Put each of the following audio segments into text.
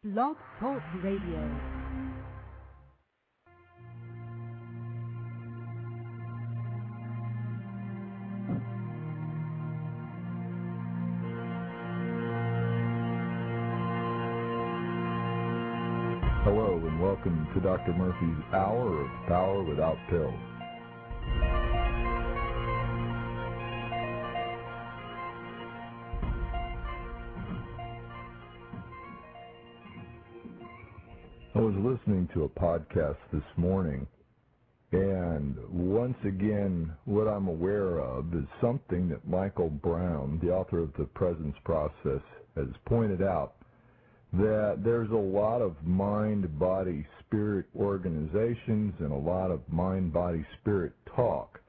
Blog Talk Radio. Hello and welcome to Dr. Murphy's Hour of Power Without Pills. I was listening to a podcast this morning, and once again, what I'm aware of is something that Michael Brown, the author of The Presence Process, has pointed out, that there's a lot of mind-body-spirit organizations and a lot of mind-body-spirit talk.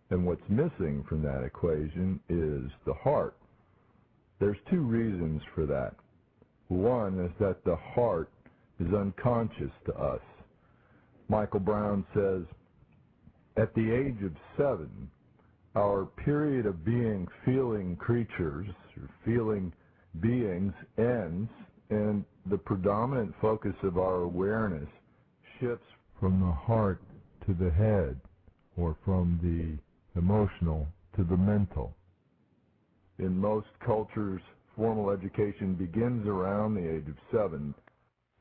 And what's missing from that equation is the heart. There's two reasons for that. One is that the heart is unconscious to us. Michael Brown says, at the age of 7, our period of being feeling creatures, or feeling beings, ends, and the predominant focus of our awareness shifts from the heart to the head, or from the emotional to the mental. In most cultures, formal education begins around the age of 7.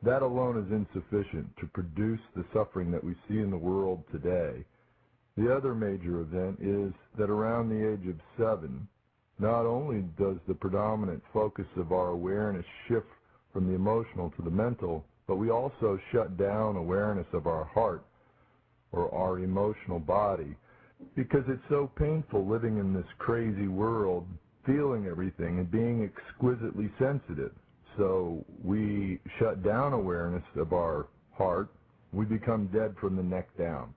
That alone is insufficient to produce the suffering that we see in the world today. The other major event is that around the age of 7, not only does the predominant focus of our awareness shift from the emotional to the mental, but we also shut down awareness of our heart or our emotional body, because it's so painful living in this crazy world, feeling everything and being exquisitely sensitive. So we shut down awareness of our heart. We become dead from the neck down.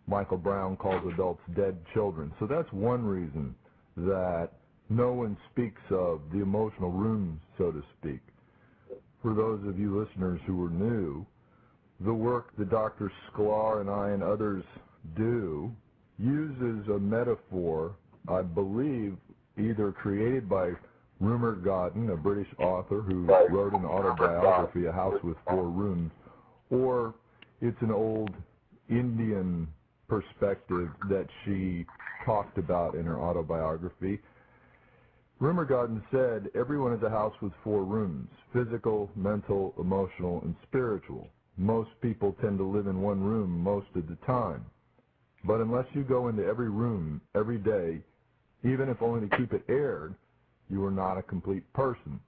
Michael Brown calls adults dead children. So that's one reason that no one speaks of the emotional room, so to speak. For those of you listeners who are new, the work that Dr. Sklar and I and others do uses a metaphor, I believe, either created by Rumer Godden, a British author who wrote an autobiography, A House with Four Rooms, or it's an old Indian perspective that she talked about in her autobiography. Rumer Godden said, everyone is a house with 4 rooms, physical, mental, emotional, and spiritual. Most people tend to live in one room most of the time. But unless you go into every room every day, even if only to keep it aired, you are not a complete person.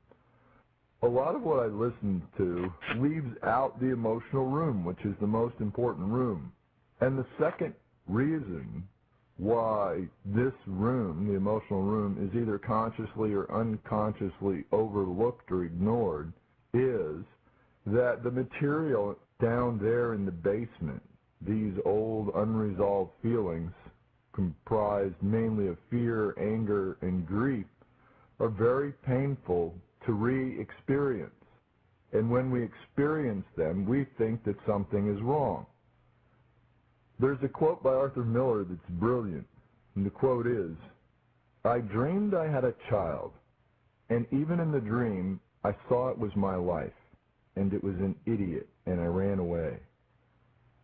A lot of what I listen to leaves out the emotional room, which is the most important room. And the second reason why this room, the emotional room, is either consciously or unconsciously overlooked or ignored is that the material down there in the basement, these old unresolved feelings comprised mainly of fear, anger, and grief, are very painful to re-experience. And when we experience them, we think that something is wrong. There's a quote by Arthur Miller that's brilliant, and the quote is, I dreamed I had a child, and even in the dream, I saw it was my life, and it was an idiot, and I ran away.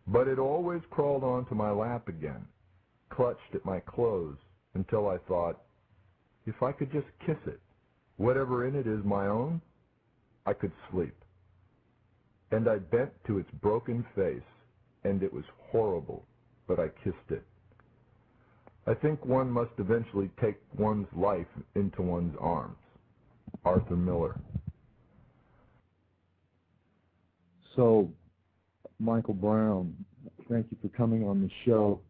But it always crawled onto my lap again, clutched at my clothes, until I thought, if I could just kiss it, whatever in it is my own, I could sleep. And I bent to its broken face, and it was horrible, but I kissed it. I think one must eventually take one's life into one's arms. Arthur Miller. So, Michael Brown, thank you for coming on the show.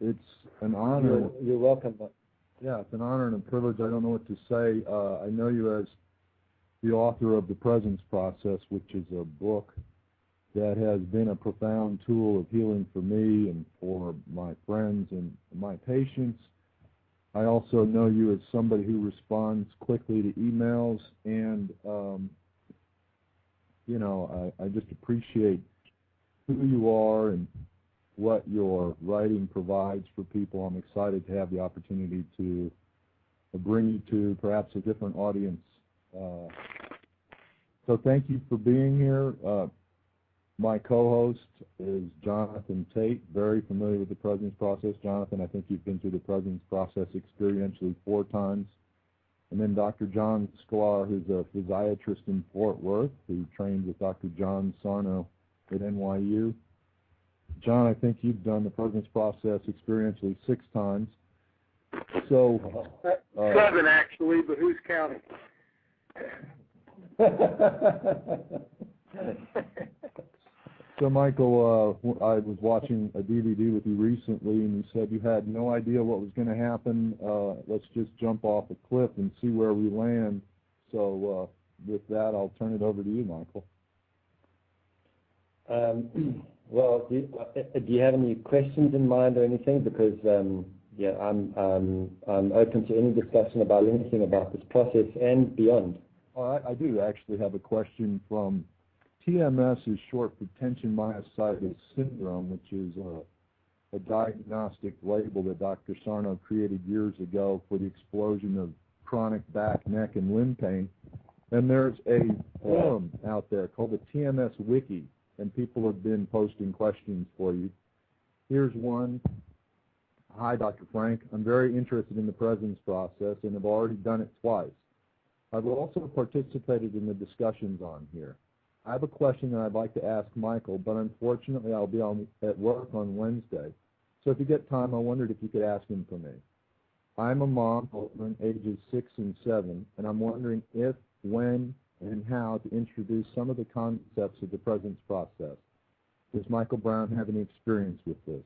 It's an honor. You're welcome. Yeah, it's an honor and a privilege. I don't know what to say. I know you as the author of The Presence Process, which is a book that has been a profound tool of healing for me and for my friends and my patients. I also know you as somebody who responds quickly to emails, and I just appreciate who you are and what your writing provides for people. I'm excited to have the opportunity to bring you to perhaps a different audience. So thank you for being here. My co-host is Jonathan Tate, very familiar with the Presence Process. Jonathan, I think you've been through the Presence Process experientially 4 times. And then Dr. John Sklar, who's a physiatrist in Fort Worth, who trained with Dr. John Sarno at NYU. John, I think you've done the Presence Process experientially 6 times. So 7 actually, but who's counting? So, Michael, I was watching a DVD with you recently, and you said you had no idea what was going to happen. Let's just jump off a cliff and see where we land. So, with that, I'll turn it over to you, Michael. Well, do you have any questions in mind or anything? Because yeah, I'm open to any discussion about anything about this process and beyond. I do actually have a question from TMS, is short for tension myositis syndrome, which is a diagnostic label that Dr. Sarno created years ago for the explosion of chronic back, neck, and limb pain. And there's a forum out there called the TMS Wiki, and people have been posting questions for you. Here's one. Hi, Dr. Frank. I'm very interested in the Presence Process and have already done it twice. I've also participated in the discussions on here. I have a question that I'd like to ask Michael, but unfortunately I'll be at work on Wednesday. So if you get time, I wondered if you could ask him for me. I'm a mom, children ages 6 and 7, and I'm wondering if, when, and how to introduce some of the concepts of the Presence Process. Does Michael Brown have any experience with this?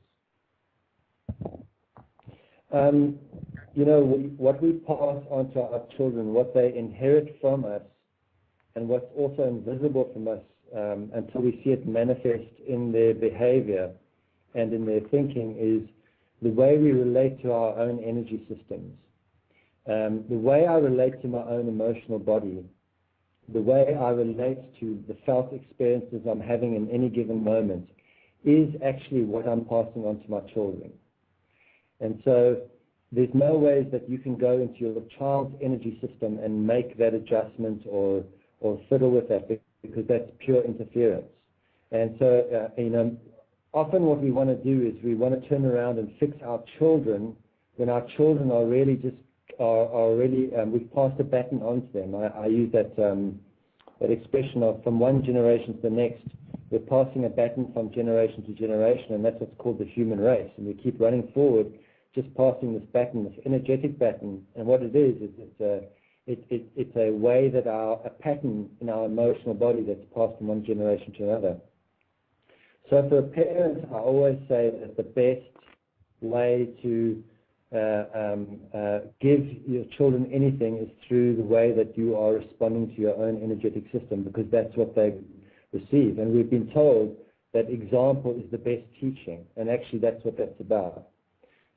You know, what we pass on to our children, what they inherit from us, and what's also invisible from us until we see it manifest in their behavior and in their thinking, is the way we relate to our own energy systems. The way I relate to my own emotional body, the way I relate to the felt experiences I'm having in any given moment is actually what I'm passing on to my children. And so there's no ways that you can go into your child's energy system and make that adjustment or fiddle with that, because that's pure interference. And so, you know, often what we want to do is we want to turn around and fix our children when our children are really just, we've passed the baton on to them. I use that expression of from one generation to the next. We're passing a baton from generation to generation, and that's what's called the human race. And we keep running forward, just passing this baton, this energetic baton. And what it is it's a way that a pattern in our emotional body that's passed from one generation to another. So for a parent, I always say that the best way to give your children anything is through the way that you are responding to your own energetic system, because that's what they receive. And we've been told that example is the best teaching, and actually that's what that's about.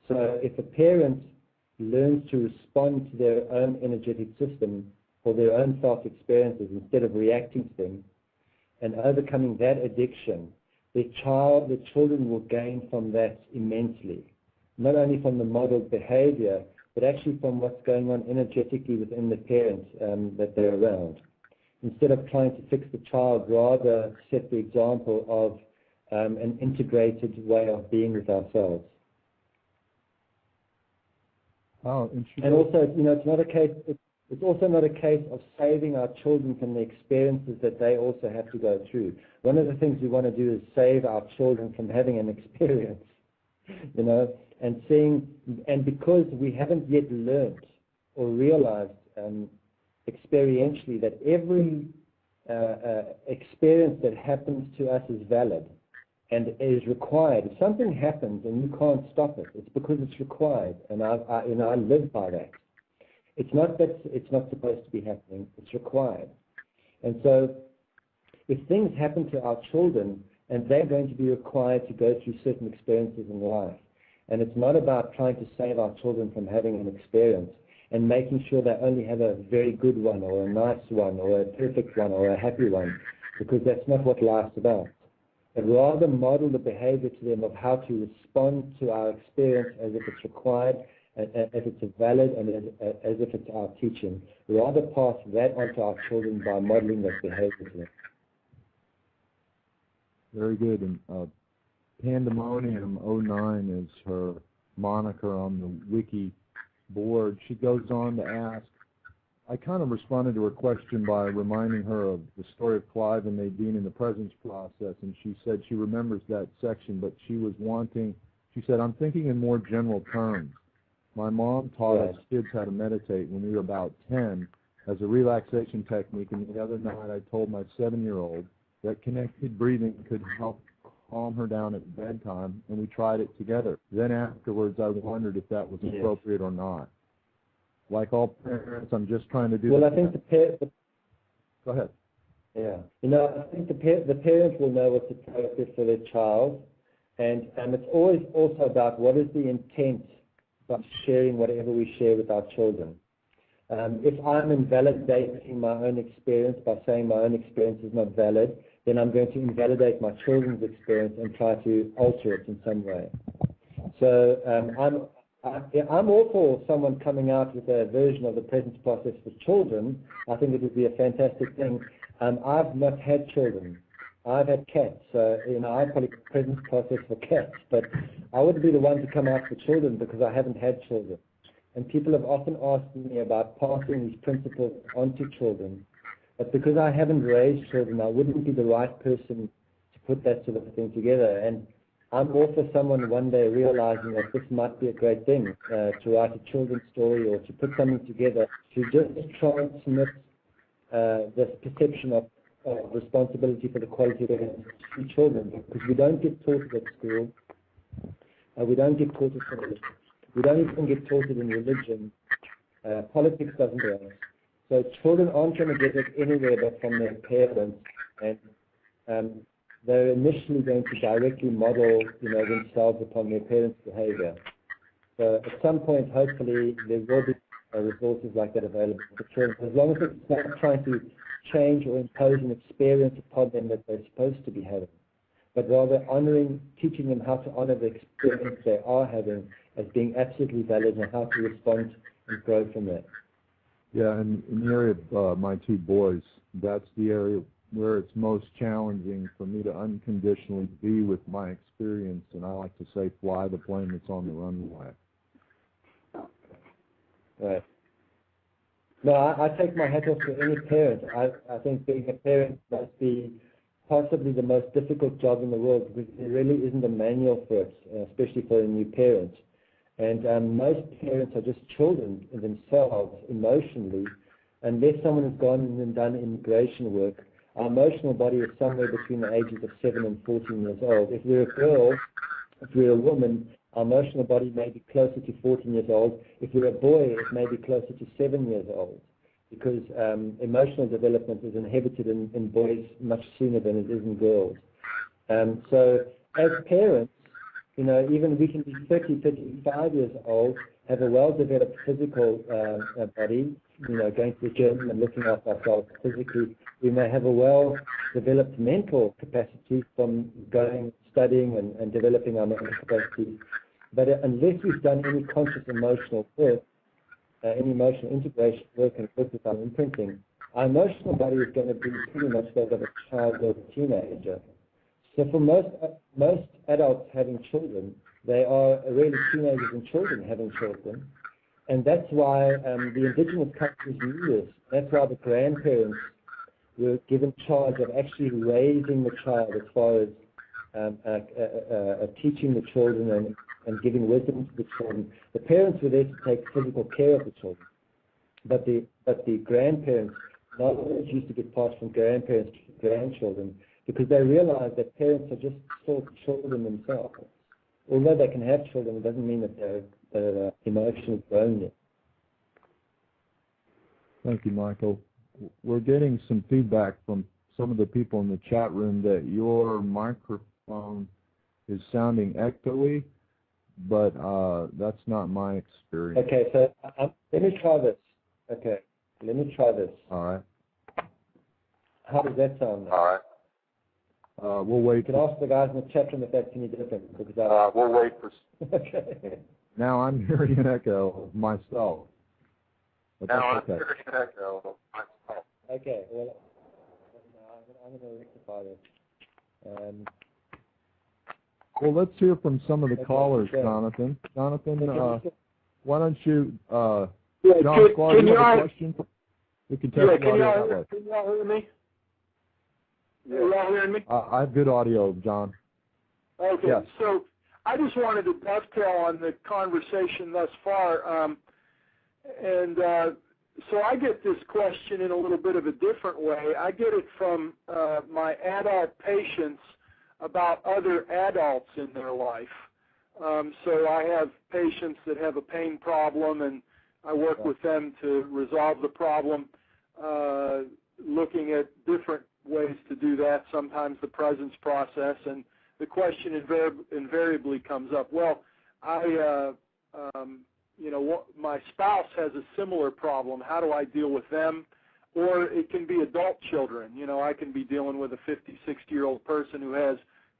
So if a parent learns to respond to their own energetic system or their own felt experiences instead of reacting to them, and overcoming that addiction, the children will gain from that immensely, not only from the modeled behavior, but actually from what's going on energetically within the parent that they're around. Instead of trying to fix the child, rather set the example of an integrated way of being with ourselves. Oh, and also, you know, it's also not a case of saving our children from the experiences that they also have to go through. One of the things we want to do is save our children from having an experience, you know, and because we haven't yet learned or realized experientially that every experience that happens to us is valid and is required. If something happens and you can't stop it, it's because it's required, and I live by that. It's not that it's not supposed to be happening, it's required. And so if things happen to our children, and they're going to be required to go through certain experiences in life, and it's not about trying to save our children from having an experience and making sure they only have a very good one or a nice one or a perfect one or a happy one, because that's not what life's about. But rather model the behavior to them of how to respond to our experience as if it's required if it's valid and as if it's our teaching. Rather pass that on to our children by modeling that behavior to them. Very good. And Pandemonium 09 is her moniker on the wiki board. She goes on to ask, I kind of responded to her question by reminding her of the story of Clive and Nadine in the presence process, and she said she remembers that section, but she said, I'm thinking in more general terms. My mom taught us kids how to meditate when we were about 10 as a relaxation technique, and the other night I told my 7-year-old that connected breathing could help calm her down at bedtime, and we tried it together. Then afterwards I wondered if that was appropriate or not. Like all parents, I'm just trying to do Well, I think Go ahead. Yeah. I think the parent will know what's appropriate for their child, and it's always also about what is the intent of sharing whatever we share with our children. If I'm invalidating my own experience by saying my own experience is not valid, then I'm going to invalidate my children's experience and try to alter it in some way. So I'm all for someone coming out with a version of the presence process for children. I think it would be a fantastic thing. I've not had children. I've had cats, so I probably presence process for cats, but I wouldn't be the one to come out for children because I haven't had children. And people have often asked me about passing these principles on to children, but because I haven't raised children, I wouldn't be the right person to put that sort of thing together. And I'm all for someone one day realizing that this might be a great thing, to write a children's story or to put something together to just transmit this perception of responsibility for the quality of it to children, because we don't get taught it at school, we don't get taught it we don't even get taught it in religion, politics doesn't do it. So children aren't going to get it anywhere but from their parents, and they're initially going to directly model themselves upon their parents' behavior. So at some point, hopefully, there will be resources like that available for children, as long as it's not trying to change or impose an experience upon them that they're supposed to be having, but rather teaching them how to honor the experience they are having as being absolutely valid and how to respond and grow from that. Yeah, and in the area of my two boys, that's the area where it's most challenging for me to unconditionally be with my experience, and I like to say fly the plane that's on the runway. Right. No, I take my hat off to any parent. I think being a parent must be possibly the most difficult job in the world because there really isn't a manual for it, especially for a new parent. And most parents are just children themselves emotionally, unless someone has gone and done immigration work. Our emotional body is somewhere between the ages of 7 and 14 years old. If we're a girl, if we're a woman, our emotional body may be closer to 14 years old. If we're a boy, it may be closer to 7 years old, because emotional development is inhibited in boys much sooner than it is in girls. So as parents, even we can be 30, 35 years old, have a well-developed physical body, going to the gym and looking after ourselves physically. We may have a well-developed mental capacity from going, studying, and developing our mental capacities. But unless we've done any conscious emotional work, any emotional integration work and work with our imprinting, our emotional body is going to be pretty much that of a child or a teenager. So for most adults having children, they are really teenagers and children having children. And that's why the indigenous countries knew this. That's why the grandparents were given charge of actually raising the child as far as teaching the children and giving wisdom to the children. The parents were there to take physical care of the children. But the grandparents, knowledge used to get passed from grandparents to grandchildren because they realized that parents are just still children themselves. Although they can have children, it doesn't mean that they're emotionally grown yet. Thank you, Michael. We're getting some feedback from some of the people in the chat room that your microphone is sounding echoey, but that's not my experience. Okay, so let me try this. Okay, let me try this. All right. How does that sound now? All right. We'll wait. You can ask the guys in the chat room if that's any different. Because we'll wait for... Okay. Now I'm hearing an echo of myself. But Now I'm that's okay. hearing an echo of myself. Okay, well, I'm going to rectify this. Well, let's hear from some of the Okay, callers, sure. Jonathan. Jonathan, Okay. why don't you, Yeah, John Clark, can you have a y'all, question? We can test the audio that way. can y'all hear me? Yeah. Are y'all hearing me? I have good audio, John. Okay, Yes. so I just wanted to dovetail on the conversation thus far, so I get this question in a little bit of a different way. I get it from my adult patients about other adults in their life. So I have patients that have a pain problem, and I work with them to resolve the problem, looking at different ways to do that, sometimes the presence process, and the question invariably comes up, well, my spouse has a similar problem. How do I deal with them? Or it can be adult children. I can be dealing with a 50, 60-year-old person who has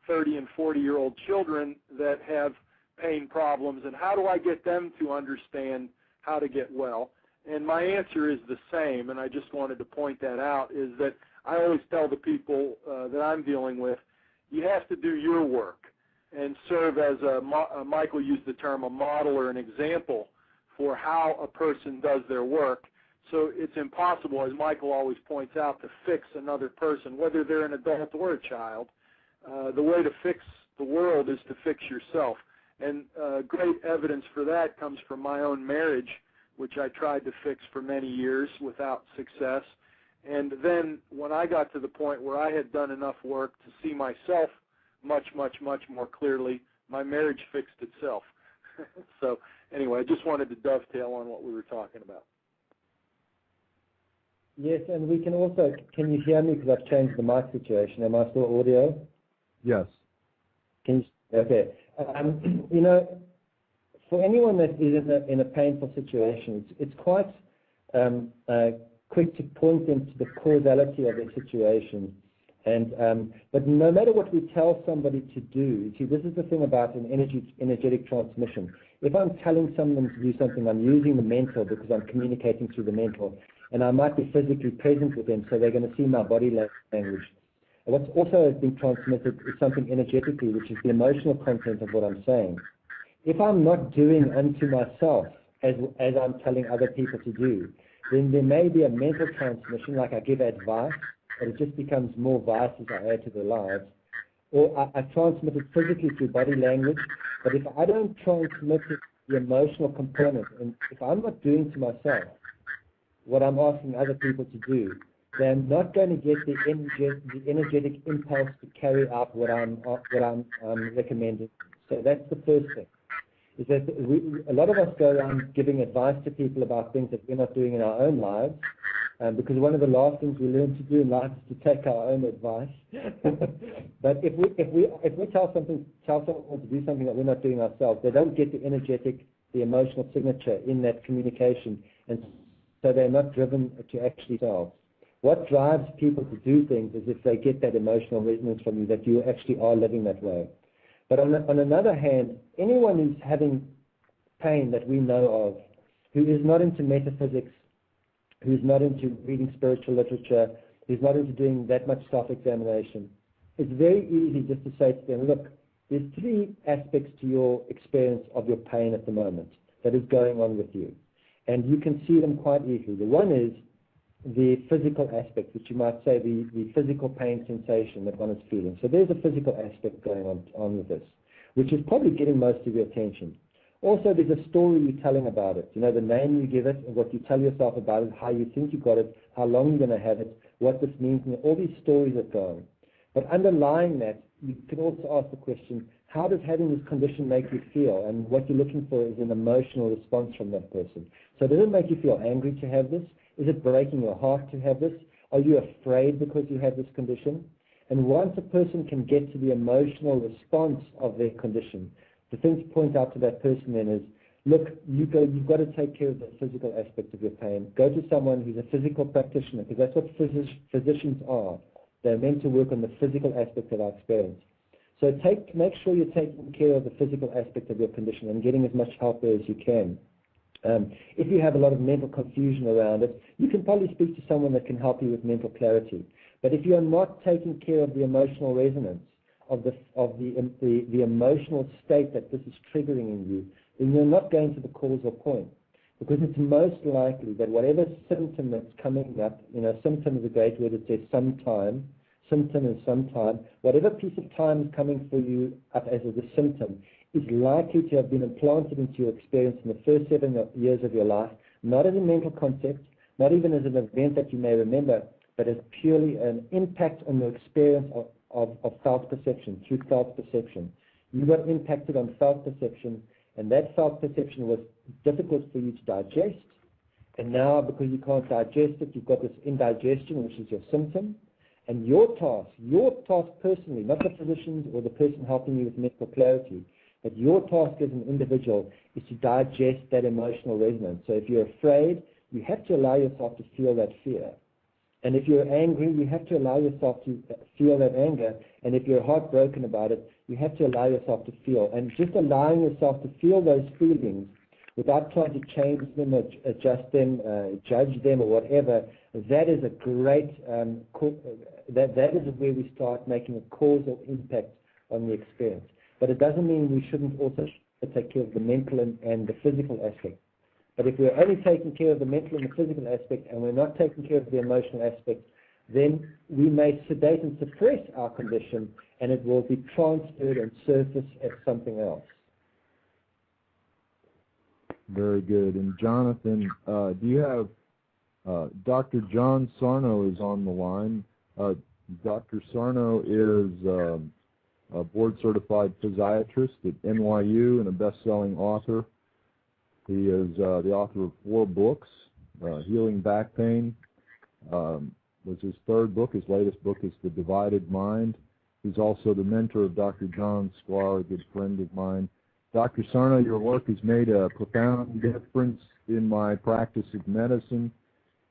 30 and 40-year-old children that have pain problems, and how do I get them to understand how to get well? And my answer is the same, and I just wanted to point that out, is that I always tell the people that I'm dealing with, you have to do your work and serve as Michael used the term, a model or an example for how a person does their work. So it's impossible, as Michael always points out, to fix another person, whether they're an adult or a child. The way to fix the world is to fix yourself. And great evidence for that comes from my own marriage, which I tried to fix for many years without success. And then when I got to the point where I had done enough work to see myself much, much, much more clearly, my marriage fixed itself. So anyway, I just wanted to dovetail on what we were talking about. Yes, and we can also, can you hear me because I've changed the mic situation? Am I still audio? Yes. Can you, okay. For anyone that is in a painful situation, it's quite quick to point them to the causality of their situation. But no matter what we tell somebody to do, see, this is the thing about an energetic transmission. If I'm telling someone to do something, I'm using the mental because I'm communicating through the mental, and I might be physically present with them, so they're going to see my body language. And what's also being transmitted is something energetically, which is the emotional content of what I'm saying. If I'm not doing unto myself as I'm telling other people to do, then there may be a mental transmission, like I give advice, but it just becomes more vice as I add to their lives. Or I transmit it physically through body language, but if I don't transmit it, the emotional component, and if I'm not doing to myself what I'm asking other people to do, they're not going to get the energetic impulse to carry out what I'm recommending. So that's the first thing. Is that a lot of us go around giving advice to people about things that we're not doing in our own lives, because one of the last things we learn to do in life is to take our own advice. But if we tell someone to do something that we're not doing ourselves, they don't get the emotional signature in that communication, and so they're not driven to actually solve. What drives people to do things is if they get that emotional resonance from you that you actually are living that way. But on another hand, anyone who's having pain that we know of, who is not into metaphysics, who's not into reading spiritual literature, who's not into doing that much self-examination, it's very easy just to say to them, look, there's three aspects to your experience of your pain at the moment that is going on with you. And you can see them quite easily. The one is the physical aspect, which you might say the physical pain sensation that one is feeling. So there's a physical aspect going on with this, which is probably getting most of your attention. Also, there's a story you're telling about it. You know, the name you give it, and what you tell yourself about it, how you think you got it, how long you're going to have it, what this means, and all these stories that go on. But underlying that, you can also ask the question, how does having this condition make you feel? And what you're looking for is an emotional response from that person. So does it make you feel angry to have this? Is it breaking your heart to have this? Are you afraid because you have this condition? And once a person can get to the emotional response of their condition, the thing to point out to that person then is, look, you've got to take care of the physical aspect of your pain. Go to someone who's a physical practitioner, because that's what physicians are. They're meant to work on the physical aspect of our experience. So make sure you're taking care of the physical aspect of your condition and getting as much help there as you can. If you have a lot of mental confusion around it, you can probably speak to someone that can help you with mental clarity. But if you're not taking care of the emotional resonance of the emotional state that this is triggering in you, then you're not going to the causal point. Because it's most likely that whatever symptom that's coming up, symptom is a great word, it says sometime, symptom is sometime, whatever piece of time is coming for you up as a symptom is likely to have been implanted into your experience in the first 7 years of your life, not as a mental concept, not even as an event that you may remember, but as purely an impact on your experience of felt perception, through felt perception. You got impacted on felt perception, and that felt perception was difficult for you to digest, and now because you can't digest it, you've got this indigestion, which is your symptom, and your task personally, not the physicians or the person helping you with mental clarity, but your task as an individual is to digest that emotional resonance. So if you're afraid, you have to allow yourself to feel that fear. And if you're angry, you have to allow yourself to feel that anger. And if you're heartbroken about it, you have to allow yourself to feel. And just allowing yourself to feel those feelings without trying to change them or adjust them, judge them or whatever, that is a great, that is where we start making a causal impact on the experience. But it doesn't mean we shouldn't also take care of the mental and the physical aspect. But if we're only taking care of the mental and the physical aspect and we're not taking care of the emotional aspect, then we may sedate and suppress our condition and it will be transferred and surface as something else. Very good. And Jonathan, do you have Dr. John Sarno is on the line. Dr. Sarno is a board-certified physiatrist at NYU and a best-selling author. He is the author of 4 books. Healing Back Pain was his 3rd book. His latest book is The Divided Mind. He's also the mentor of Dr. John Sklar, a good friend of mine. Dr. Sarno, your work has made a profound difference in my practice of medicine.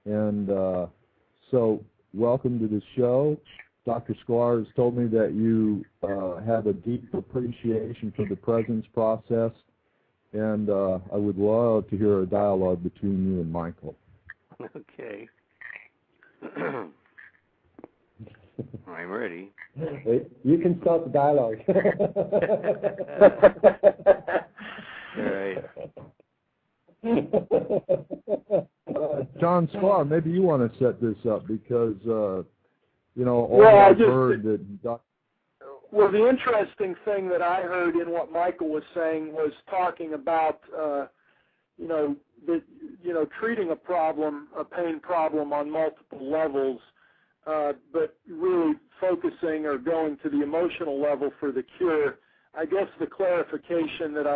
And so welcome to the show. Dr. Sklar has told me that you have a deep appreciation for the presence process. And I would love to hear a dialogue between you and Michael. Okay. I'm ready. You can start the dialogue. All right. John Sklar, maybe you want to set this up because, I've heard that... Well, the interesting thing that I heard in what Michael was saying was talking about, treating a pain problem on multiple levels, but really focusing or going to the emotional level for the cure. I guess the clarification that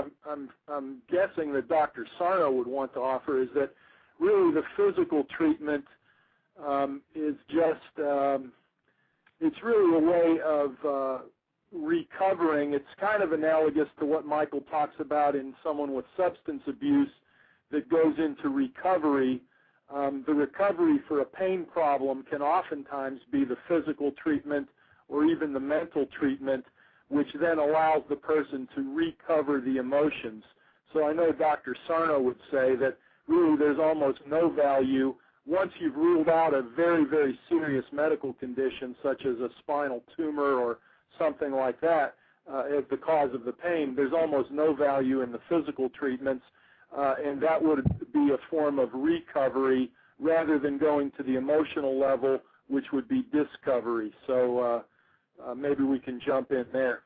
I'm guessing that Dr. Sarno would want to offer is that really the physical treatment is just, it's really a way of recovering. It's kind of analogous to what Michael talks about in someone with substance abuse that goes into recovery. The recovery for a pain problem can oftentimes be the physical treatment or even the mental treatment, which then allows the person to recover the emotions. So I know Dr. Sarno would say that really there's almost no value once you've ruled out a very, very serious medical condition such as a spinal tumor or something like that as the cause of the pain. There's almost no value in the physical treatments, and that would be a form of recovery rather than going to the emotional level, which would be discovery. So maybe we can jump in there.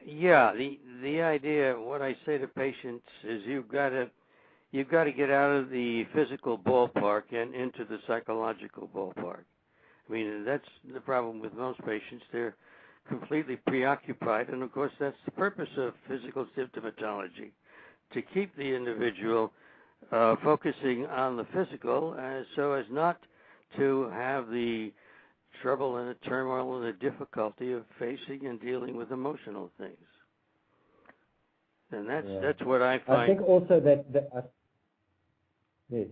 Yeah, the idea, what I say to patients is you've got to get out of the physical ballpark and into the psychological ballpark. I mean, that's the problem with most patients. They're completely preoccupied, and of course that's the purpose of physical symptomatology, to keep the individual focusing on the physical so as not to have the trouble and the turmoil and the difficulty of facing and dealing with emotional things. And that's what I find. I think also yes.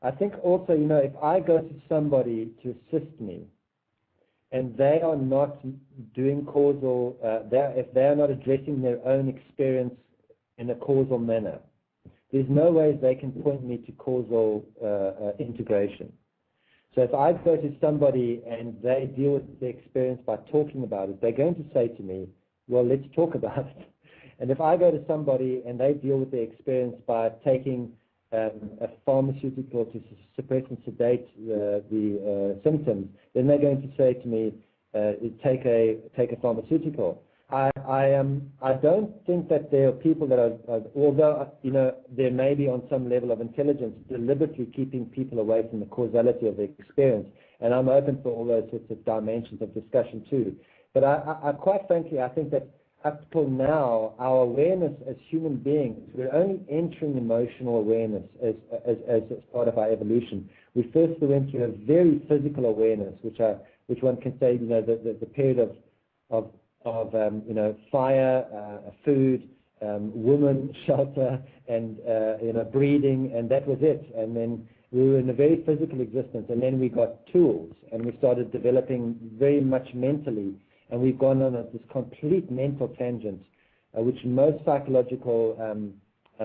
I think also, if I go to somebody to assist me, and they are not doing causal, if they are not addressing their own experience in a causal manner, there's no way they can point me to causal integration. So if I go to somebody and they deal with the experience by talking about it, they're going to say to me, well, let's talk about it. And if I go to somebody and they deal with the experience by taking a pharmaceutical to suppress and sedate the symptoms, then they're going to say to me, take a pharmaceutical. I don't think that there are people that are, although there may be on some level of intelligence, deliberately keeping people away from the causality of the experience, and I'm open for all those sorts of dimensions of discussion too. But I quite frankly, I think that up till now, our awareness as human beings, we're only entering emotional awareness as part of our evolution. We first went through a very physical awareness, which one can say, the period of fire, food, woman, shelter, and breeding, and that was it. And then we were in a very physical existence, and then we got tools, and we started developing very much mentally, and we've gone on this complete mental tangent, which most psychological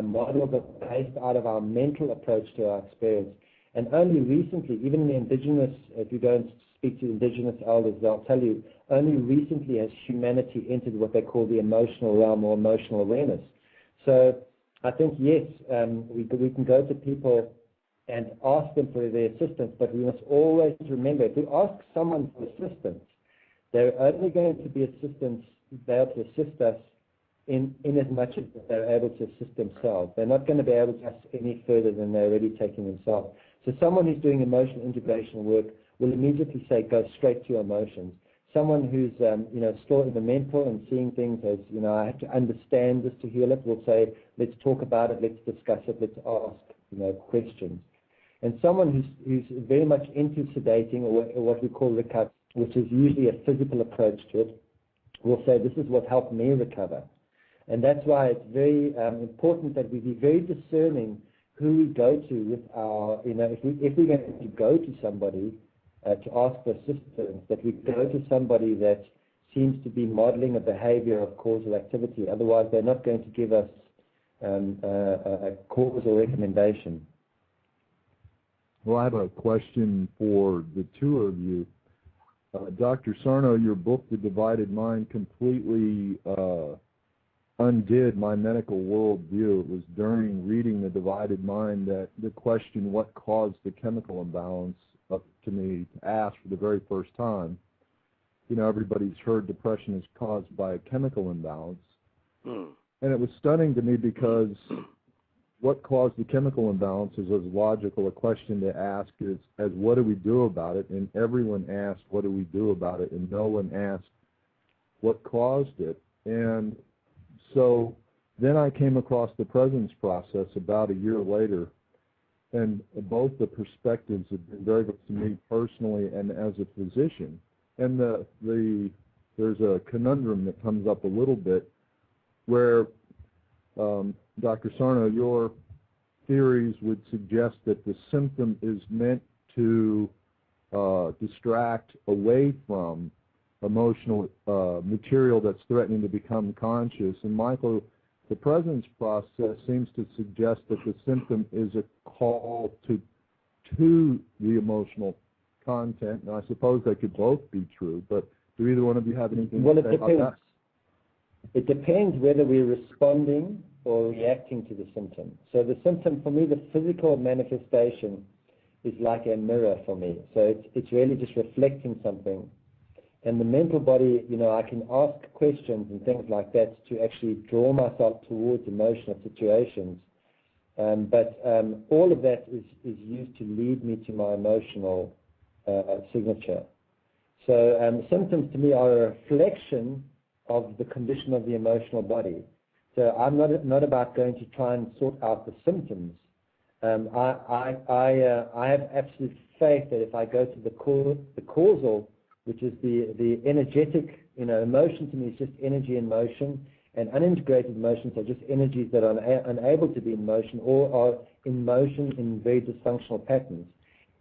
models are based out of our mental approach to our experience. And only recently, even the indigenous, if you go and speak to indigenous elders, they'll tell you, only recently has humanity entered what they call the emotional realm or emotional awareness. So I think, yes, we can go to people and ask them for their assistance, but we must always remember, if we ask someone for assistance, they're only going to be able to assist us in as much as they're able to assist themselves. They're not going to be able to assist any further than they're already taking themselves. So someone who's doing emotional integration work will immediately say, go straight to your emotions. Someone who's, still in the mental and seeing things as, I have to understand this to heal it, will say, let's talk about it, let's discuss it, let's ask, questions. And someone who's very much into sedating, or what we call recovery, which is usually a physical approach to it, will say, this is what helped me recover. And that's why it's very important that we be very discerning who we go to with our, if we're going to go to somebody to ask for assistance, that we go to somebody that seems to be modeling a behavior of causal activity. Otherwise, they're not going to give us a causal recommendation. Well, I have a question for the two of you. Dr. Sarno, your book, The Divided Mind, completely undid my medical worldview. It was during reading The Divided Mind that the question, what caused the chemical imbalance, up to me to ask for the very first time. Everybody's heard depression is caused by a chemical imbalance. And it was stunning to me because what caused the chemical imbalance is as logical a question to ask as what do we do about it? And everyone asked, what do we do about it? And no one asked what caused it. And so then I came across the presence process about a year later, and both the perspectives have been very good to me personally and as a physician. And there's a conundrum that comes up a little bit where Dr. Sarno, your theories would suggest that the symptom is meant to distract away from emotional material that's threatening to become conscious. And Michael, the presence process seems to suggest that the symptom is a call to the emotional content. And I suppose they could both be true, but do either one of you have anything to say about that? It depends whether we're responding or reacting to the symptom. So the symptom, for me, the physical manifestation is like a mirror for me. So it's really just reflecting something. And the mental body, I can ask questions and things like that to actually draw myself towards emotional situations. But all of that is used to lead me to my emotional signature. So symptoms to me are a reflection of the condition of the emotional body. So I'm not about going to try and sort out the symptoms. I have absolute faith that if I go to the causal, which is the energetic, emotion to me is just energy in motion, and unintegrated emotions are just energies that are unable to be in motion or are in motion in very dysfunctional patterns.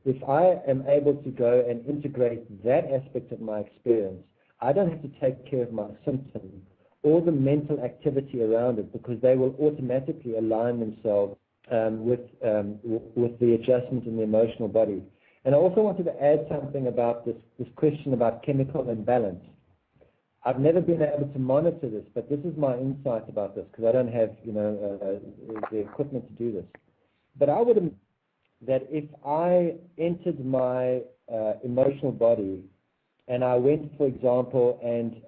if I am able to go and integrate that aspect of my experience, I don't have to take care of my symptom or the mental activity around it, because they will automatically align themselves with the adjustment in the emotional body. And I also wanted to add something about this question about chemical imbalance. I've never been able to monitor this, but this is my insight about this, because I don't have the equipment to do this. But I would that if I entered my emotional body and I went, for example, and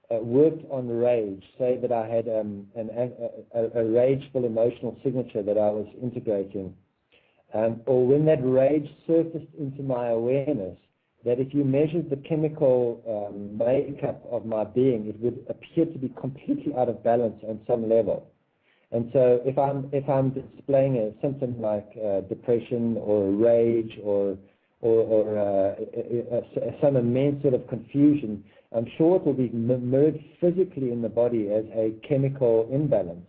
worked on rage, say that I had a rageful emotional signature that I was integrating, or when that rage surfaced into my awareness, that if you measured the chemical makeup of my being, it would appear to be completely out of balance on some level. And so if I'm displaying a symptom like depression or rage or some immense sort of confusion, I'm sure it will be mirrored physically in the body as a chemical imbalance.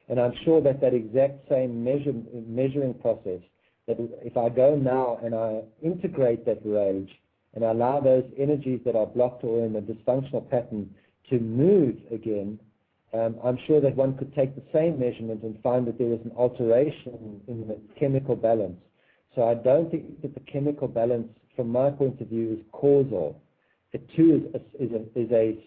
And I'm sure that exact same measuring process, that if I go now and I integrate that rage and allow those energies that are blocked or in a dysfunctional pattern to move again, I'm sure that one could take the same measurement and find that there is an alteration in the chemical balance. So I don't think that the chemical balance, from my point of view, is causal. It too is a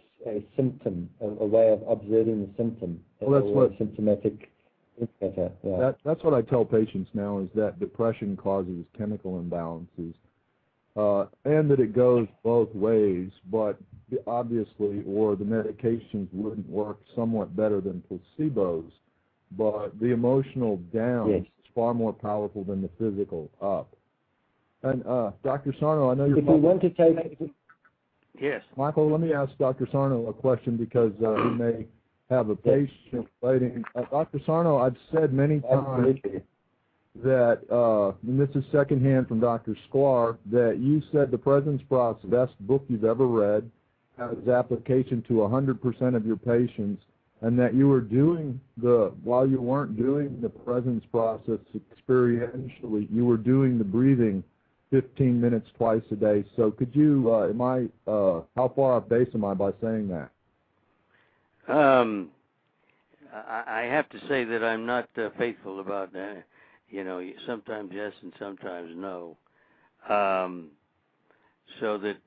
symptom, a way of observing the symptom. Well, that's what symptomatic indicator. Yeah. That's what I tell patients now, is that depression causes chemical imbalances, and that it goes both ways. But obviously, or the medications wouldn't work somewhat better than placebos. But the emotional down is far more powerful than the physical up. And Dr. Sarno, I know you're. If we want to take. Yes. Michael, let me ask Dr. Sarno a question, because he may have a patient waiting. Dr. Sarno, I've said many times that, and this is secondhand from Dr. Sklar, that you said the Presence Process, the best book you've ever read, has application to 100% of your patients, and that you were doing while you weren't doing the Presence Process experientially, you were doing the breathing 15 minutes twice a day. So could you, how far off base am I by saying that? I have to say that I'm not faithful about that. Sometimes yes and sometimes no. So that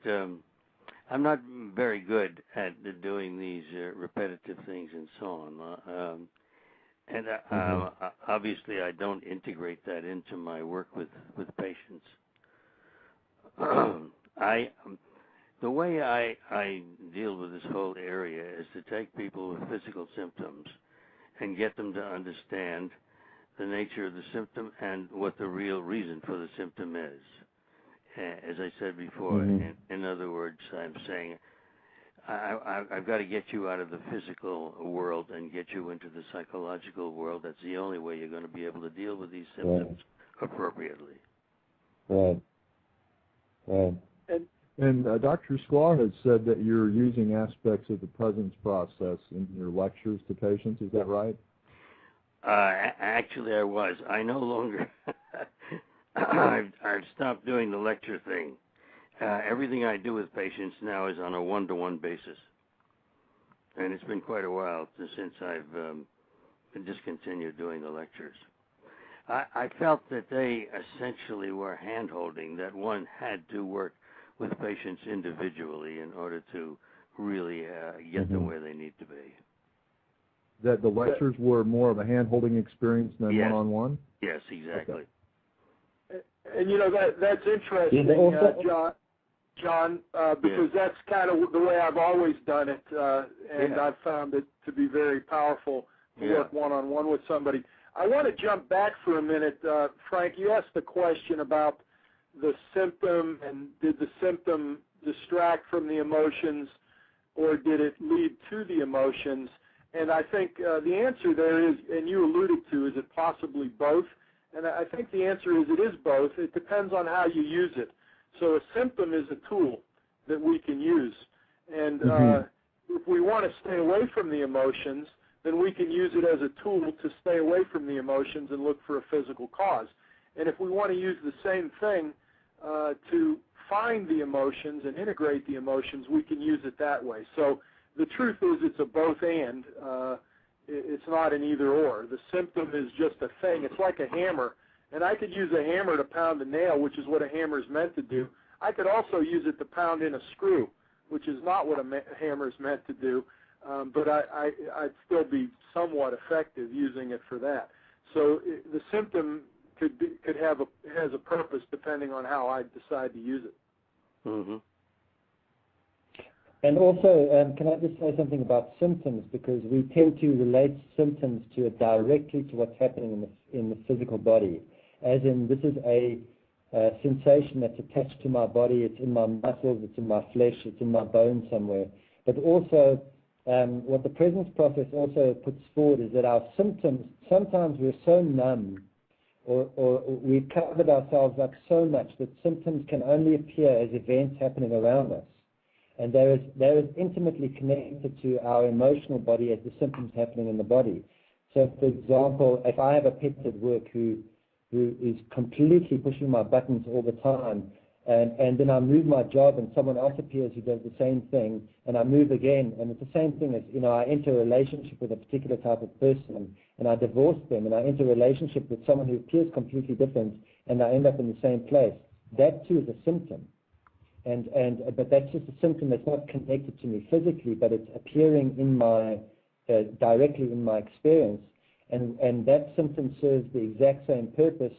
I'm not very good at doing these repetitive things and so on. Obviously I don't integrate that into my work with patients. The way I deal with this whole area is to take people with physical symptoms and get them to understand the nature of the symptom and what the real reason for the symptom is. As I said before, in other words, I'm saying I've got to get you out of the physical world and get you into the psychological world. That's the only way you're going to be able to deal with these symptoms appropriately. Right. And Dr. Sklar has said that you're using aspects of the Presence Process in your lectures to patients. Is that right? Actually, I was. I no longer. I've stopped doing the lecture thing. Everything I do with patients now is on a one-to-one basis, and it's been quite a while since I've discontinued doing the lectures. I felt that they essentially were hand-holding, that one had to work with patients individually in order to really get them where they need to be. That the lectures were more of a hand-holding experience than one-on-one? Yes, exactly. Okay. And that's interesting, John, because that's kind of the way I've always done it, and I've found it to be very powerful to work one-on-one with somebody. I want to jump back for a minute. Frank, you asked the question about the symptom, and did the symptom distract from the emotions, or did it lead to the emotions? And I think the answer there is, and you alluded to, is it possibly both? And I think the answer is it is both. It depends on how you use it. So a symptom is a tool that we can use. And if we want to stay away from the emotions, then we can use it as a tool to stay away from the emotions and look for a physical cause. And if we want to use the same thing to find the emotions and integrate the emotions, we can use it that way. So the truth is it's a both and. It's not an either or. The symptom is just a thing. It's like a hammer. And I could use a hammer to pound a nail, which is what a hammer is meant to do. I could also use it to pound in a screw, which is not what a hammer is meant to do. But I'd still be somewhat effective using it for that. So the symptom has a purpose depending on how I decide to use it. Mm-hmm. And also, can I just say something about symptoms? Because we tend to relate symptoms directly to what's happening in the physical body. As in, this is a sensation that's attached to my body. It's in my muscles. It's in my flesh. It's in my bones somewhere. But also, what the presence process also puts forward is that our symptoms, sometimes we're so numb or we've covered ourselves up so much that symptoms can only appear as events happening around us. And there is intimately connected to our emotional body as the symptoms happening in the body. So, for example, if I have a pet at work who is completely pushing my buttons all the time, and then I move my job and someone else appears who does the same thing, and I move again, and it's the same thing as, I enter a relationship with a particular type of person, and I divorce them, and I enter a relationship with someone who appears completely different, and I end up in the same place. That too is a symptom. But that's just a symptom that's not connected to me physically, but it's appearing in my directly in my experience, and that symptom serves the exact same purpose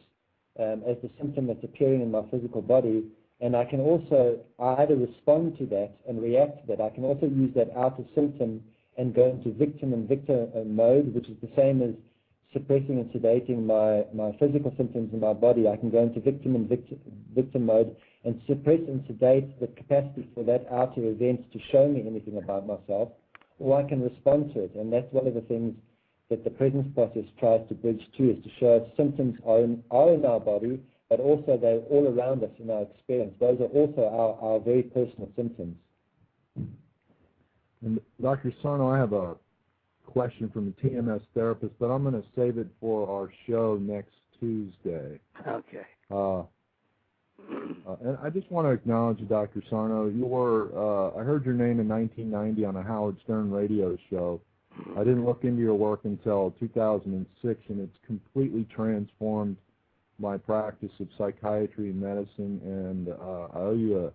as the symptom that's appearing in my physical body. And I can also either respond to that and react to that. I can also use that outer symptom and go into victim and victor mode, which is the same as suppressing and sedating my physical symptoms in my body. I can go into victim and victim mode and suppress and sedate the capacity for that outer event to show me anything about myself, or I can respond to it. And that's one of the things that the presence process tries to bridge to, is to show us symptoms are in our body, but also they're all around us in our experience. Those are also our very personal symptoms. And Dr. Sarno, I have a question from a TMS therapist, but I'm going to save it for our show next Tuesday. Okay. And I just want to acknowledge you, Dr. Sarno. I heard your name in 1990 on a Howard Stern radio show. I didn't look into your work until 2006, and it's completely transformed my practice of psychiatry and medicine, and I owe you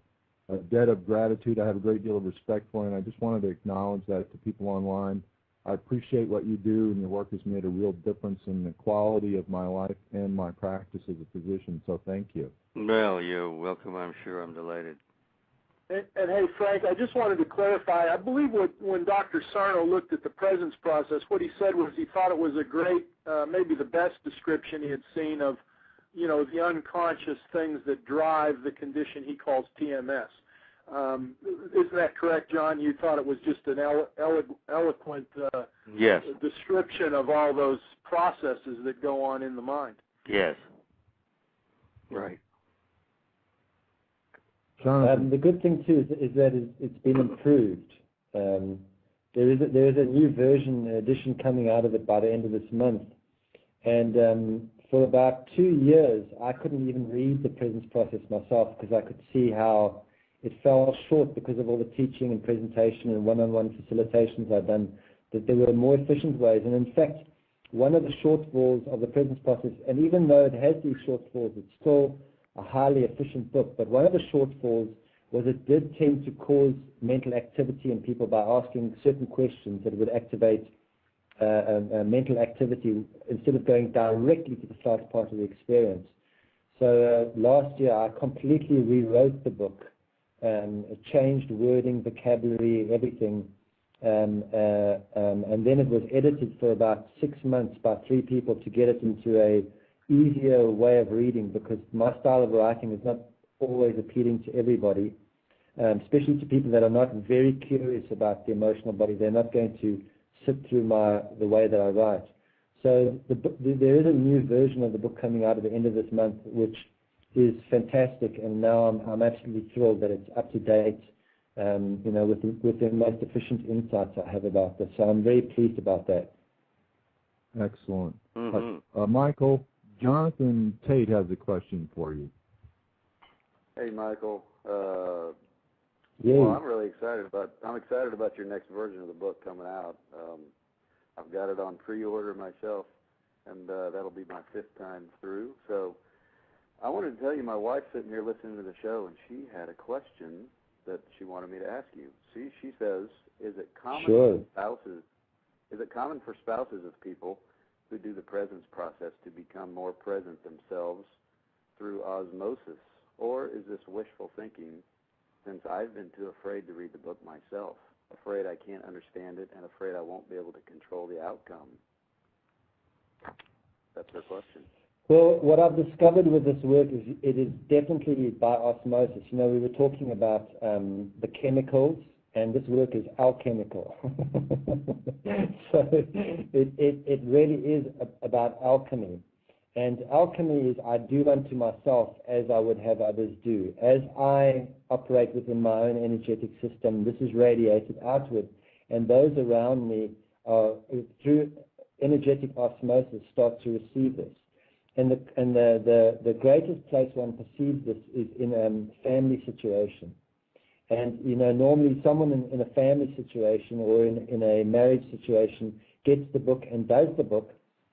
a debt of gratitude I have a great deal of respect for, and I just wanted to acknowledge that to people online. I appreciate what you do, and your work has made a real difference in the quality of my life and my practice as a physician, so thank you. Well, you're welcome. I'm sure. I'm delighted. And hey, Frank, I just wanted to clarify. I believe when Dr. Sarno looked at the presence process, what he said was he thought it was a great, maybe the best description he had seen of, the unconscious things that drive the condition he calls TMS. Isn't that correct, John? You thought it was just an eloquent yes. description of all those processes that go on in the mind. Yes. Right. The good thing too is that it's been improved. There is a new edition coming out of it by the end of this month, and for about 2 years I couldn't even read the presence process myself because I could see how it fell short because of all the teaching and presentation and one-on-one facilitations I'd done. That there were more efficient ways, and in fact, one of the shortfalls of the presence process, and even though it has these shortfalls, it's still a highly efficient book, but one of the shortfalls was it did tend to cause mental activity in people by asking certain questions that would activate mental activity instead of going directly to the first part of the experience. So last year I completely rewrote the book, changed wording, vocabulary, everything, and then it was edited for about 6 months by 3 people to get it into a easier way of reading, because my style of writing is not always appealing to everybody, especially to people that are not very curious about the emotional body. They're not going to sit through the way that I write. So there is a new version of the book coming out at the end of this month, which is fantastic, and now I'm absolutely thrilled that it's up to date, with the most efficient insights I have about this. So I'm very pleased about that. Excellent. Mm-hmm. Michael, Jonathan Tate has a question for you. Hey, Michael. Yeah. Well, I'm excited about your next version of the book coming out. I've got it on pre-order myself, and that'll be my 5th time through. So I wanted to tell you, my wife's sitting here listening to the show, and she had a question that she wanted me to ask you. See, she says, is it common Sure. for spouses? Is it common for spouses of people who do the presence process to become more present themselves through osmosis, or is this wishful thinking? Since I've been too afraid to read the book myself, afraid I can't understand it, and afraid I won't be able to control the outcome. That's her question. Well, what I've discovered with this work is it is definitely by osmosis. You know, we were talking about the chemicals, and this work is alchemical. So it really is about alchemy. And alchemy is I do unto myself as I would have others do. As I operate within my own energetic system, this is radiated outward, and those around me are, through energetic osmosis, start to receive this. And the greatest place one perceives this is in a family situation. And, you know, normally someone in a family situation or in a marriage situation gets the book and does the book,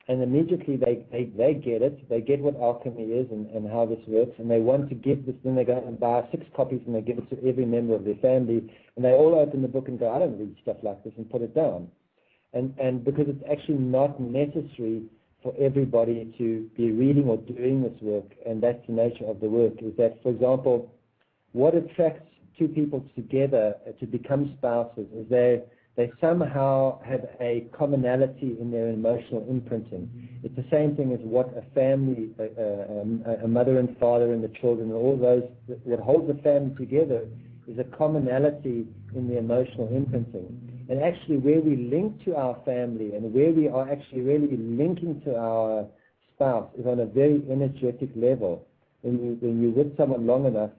and immediately they get it. They get what alchemy is and how this works, and they want to give this. Then they go and buy 6 copies, and they give it to every member of their family, and they all open the book and go, I don't read stuff like this, and put it down. And because it's actually not necessary for everybody to be reading or doing this work, and that's the nature of the work, is that, for example, what attracts 2 people together to become spouses is they somehow have a commonality in their emotional imprinting. It's the same thing as what a family, a mother and father and the children and all those, what holds the family together is a commonality in the emotional imprinting. And actually where we link to our family and where we are actually really linking to our spouse is on a very energetic level. When you're with someone long enough,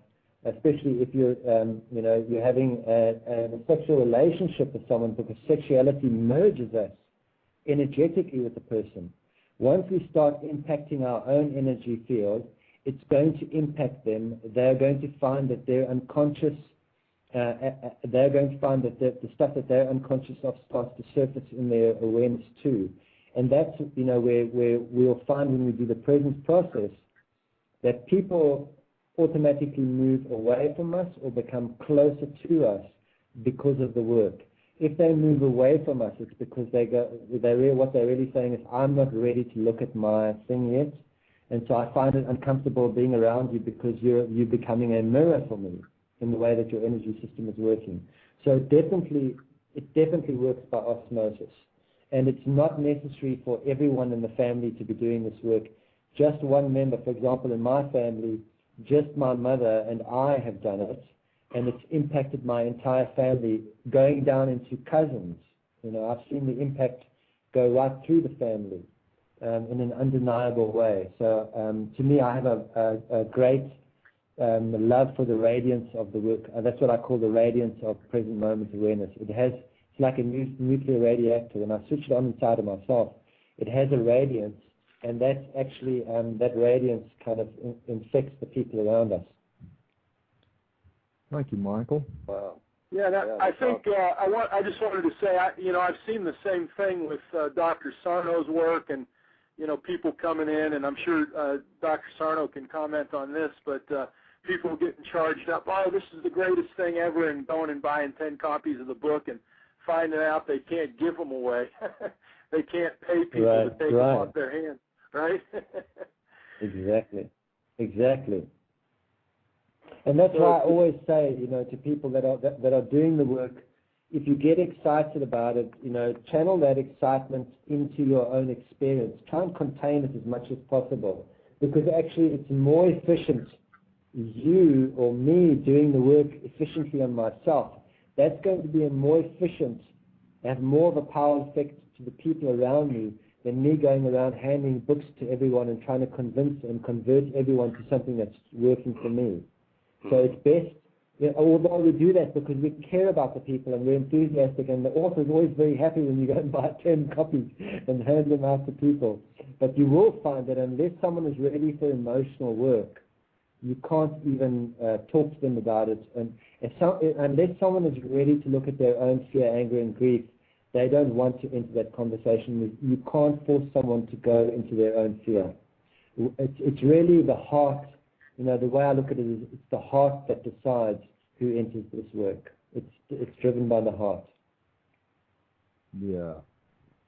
especially if you're, you're having a sexual relationship with someone, because sexuality merges us energetically with the person. Once we start impacting our own energy field, it's going to impact them. They're going to find that they're unconscious. They're going to find that the stuff that they're unconscious of starts to surface in their awareness too. And that's, where we'll find when we do the presence process that people automatically move away from us or become closer to us because of the work. If they move away from us, it's because what they're really saying is, I'm not ready to look at my thing yet, and so I find it uncomfortable being around you because you're becoming a mirror for me in the way that your energy system is working. So it definitely works by osmosis, and it's not necessary for everyone in the family to be doing this work. Just one member, for example, in my family, just my mother and I have done it, and it's impacted my entire family, going down into cousins. I've seen the impact go right through the family in an undeniable way. So to me, I have a great love for the radiance of the work. That's what I call the radiance of present moment awareness. It's like a nuclear reactor. When I switch it on inside of myself, it has a radiance, and that's actually, that radiance kind of infects the people around us. Thank you, Michael. Wow. Yeah, I think I just wanted to say, I've seen the same thing with Dr. Sarno's work, and people coming in, and I'm sure Dr. Sarno can comment on this, but people getting charged up. Oh, this is the greatest thing ever, and going and buying 10 copies of the book, and finding out they can't give them away. They can't pay people to take them off their hands. Right? Exactly. And that's why I always say, to people that are doing the work, if you get excited about it, channel that excitement into your own experience. Try and contain it as much as possible, because actually it's more efficient, you or me doing the work efficiently on myself. That's going to be more efficient, have more of a power effect to the people around me than me going around handing books to everyone and trying to convince and convert everyone to something that's working for me. So it's best although we do that because we care about the people and we're enthusiastic, and the author is always very happy when you go and buy 10 copies and hand them out to people. But you will find that unless someone is ready for emotional work, you can't even talk to them about it. And unless someone is ready to look at their own fear, anger, and grief, they don't want to enter that conversation. You can't force someone to go into their own fear. It's really the heart. The way I look at it is it's the heart that decides who enters this work. It's driven by the heart. Yeah.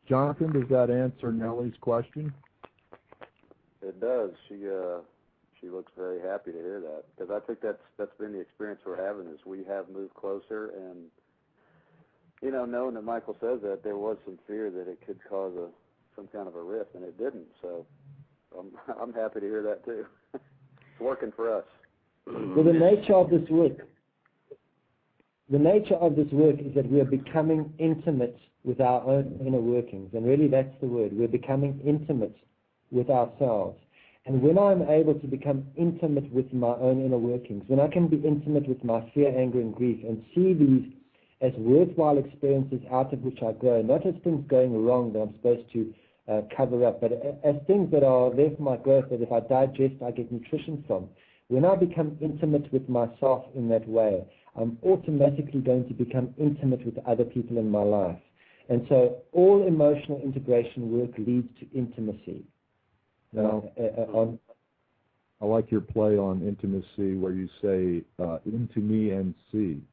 Jonathan, does that answer Nellie's question? It does. She looks very happy to hear that, because I think that's been the experience we're having, is we have moved closer, and knowing that Michael says that, there was some fear that it could cause some kind of a rift, and it didn't. So I'm happy to hear that too. It's working for us. Well, the nature of this work is that we are becoming intimate with our own inner workings, and really that's the word. We're becoming intimate with ourselves. And when I'm able to become intimate with my own inner workings, when I can be intimate with my fear, anger, and grief, and see these as worthwhile experiences out of which I grow, not as things going wrong that I'm supposed to cover up, but as things that are there for my growth, that if I digest, I get nutrition from. When I become intimate with myself in that way, I'm automatically going to become intimate with other people in my life. And so all emotional integration work leads to intimacy. I like your play on intimacy where you say, into me and see.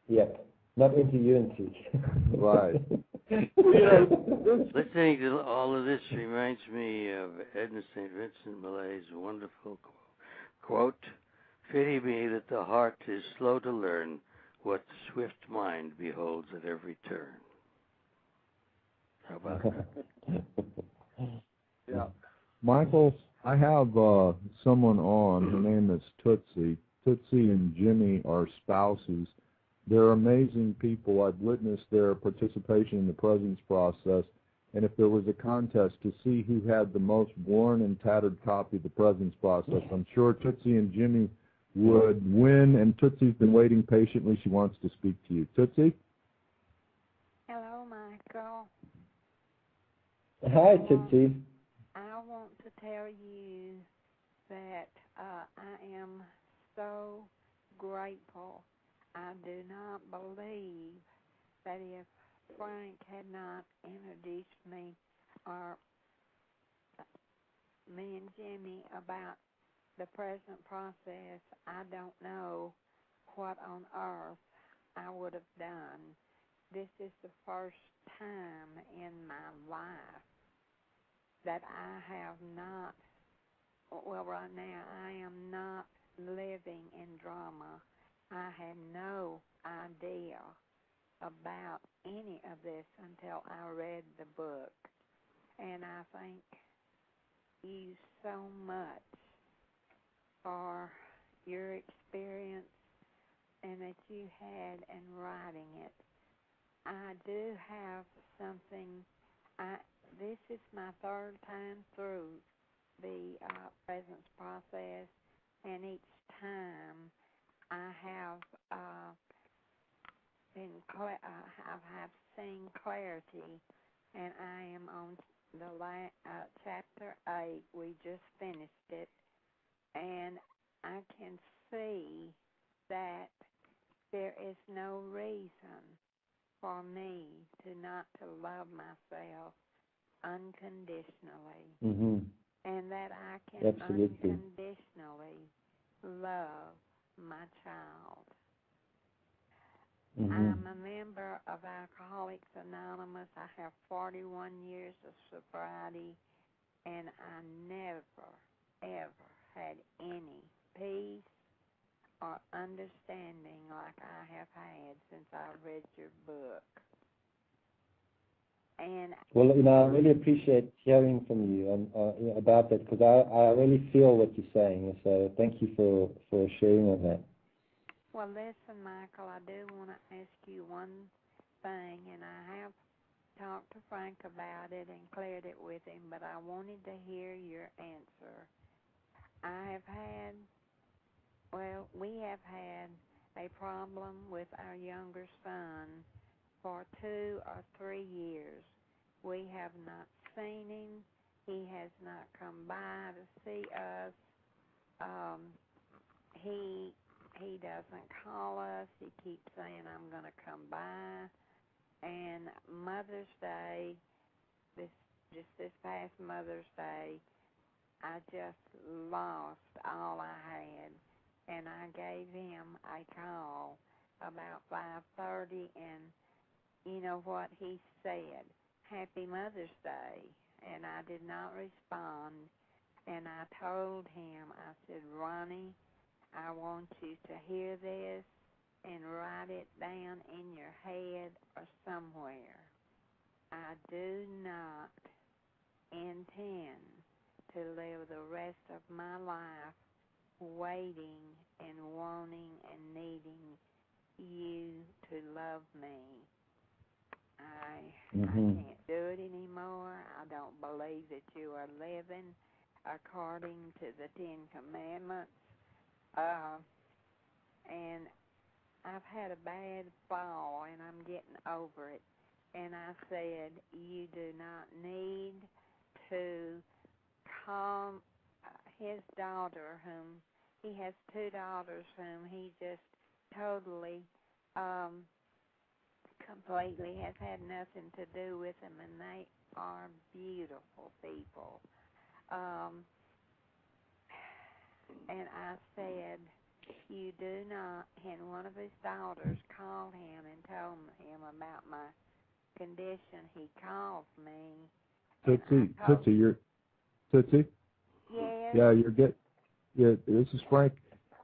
Yep, not into you and see. Right. Listening to all of this reminds me of Edna St. Vincent Millay's wonderful quote, "Pity me that the heart is slow to learn what the swift mind beholds at every turn." How about that? Yeah. Michael, I have someone on. Her name is Tootsie. Tootsie and Jimmy are spouses. They're amazing people. I've witnessed their participation in the presence process, and if there was a contest to see who had the most worn and tattered copy of the presence process, I'm sure Tootsie and Jimmy would win, and Tootsie's been waiting patiently. She wants to speak to you. Tootsie? Hello, Michael. Hi, Tootsie. I want to tell you that I am so grateful. I do not believe that if Frank had not introduced me or me and Jimmy about the present process, I don't know what on earth I would have done. This is the first time in my life that I have not, well, right now I am not living in drama. I had no idea about any of this until I read the book. And I thank you so much for your experience and that you had in writing it. I do have something. This is my third time through the presence process, and each time I have have seen clarity, and I am on the chapter 8. We just finished it, and I can see that there is no reason for me not to love myself unconditionally, and that I can unconditionally love my child. I'm a member of Alcoholics Anonymous. I have 41 years of sobriety, and I never, ever had any peace or understanding like I have had since I read your book. And well, I really appreciate hearing from you about that, because I really feel what you're saying. So thank you for sharing on that. Well, listen, Michael, I do want to ask you one thing, and I have talked to Frank about it and cleared it with him, but I wanted to hear your answer. We have had a problem with our younger son for 2 or 3 years. We have not seen him. He has not come by to see us. He doesn't call us. He keeps saying, I'm going to come by. And Mother's Day, this past Mother's Day, I just lost all I had. And I gave him a call about 5:30, and you know what he said? Happy Mother's Day. And I did not respond. And I told him, I said, Ronnie, I want you to hear this and write it down in your head or somewhere. I do not intend to live the rest of my life waiting and wanting and needing you to love me. I can't do it anymore. I don't believe that you are living according to the 10 Commandments. And I've had a bad fall, and I'm getting over it. And I said, you do not need to call his daughter, whom he has 2 daughters, whom he just totally, completely has had nothing to do with them, and they are beautiful people. And I said, you do not, and one of his daughters called him and told him about my condition. He called me. Tootsie? Yes? Yeah, this is Frank.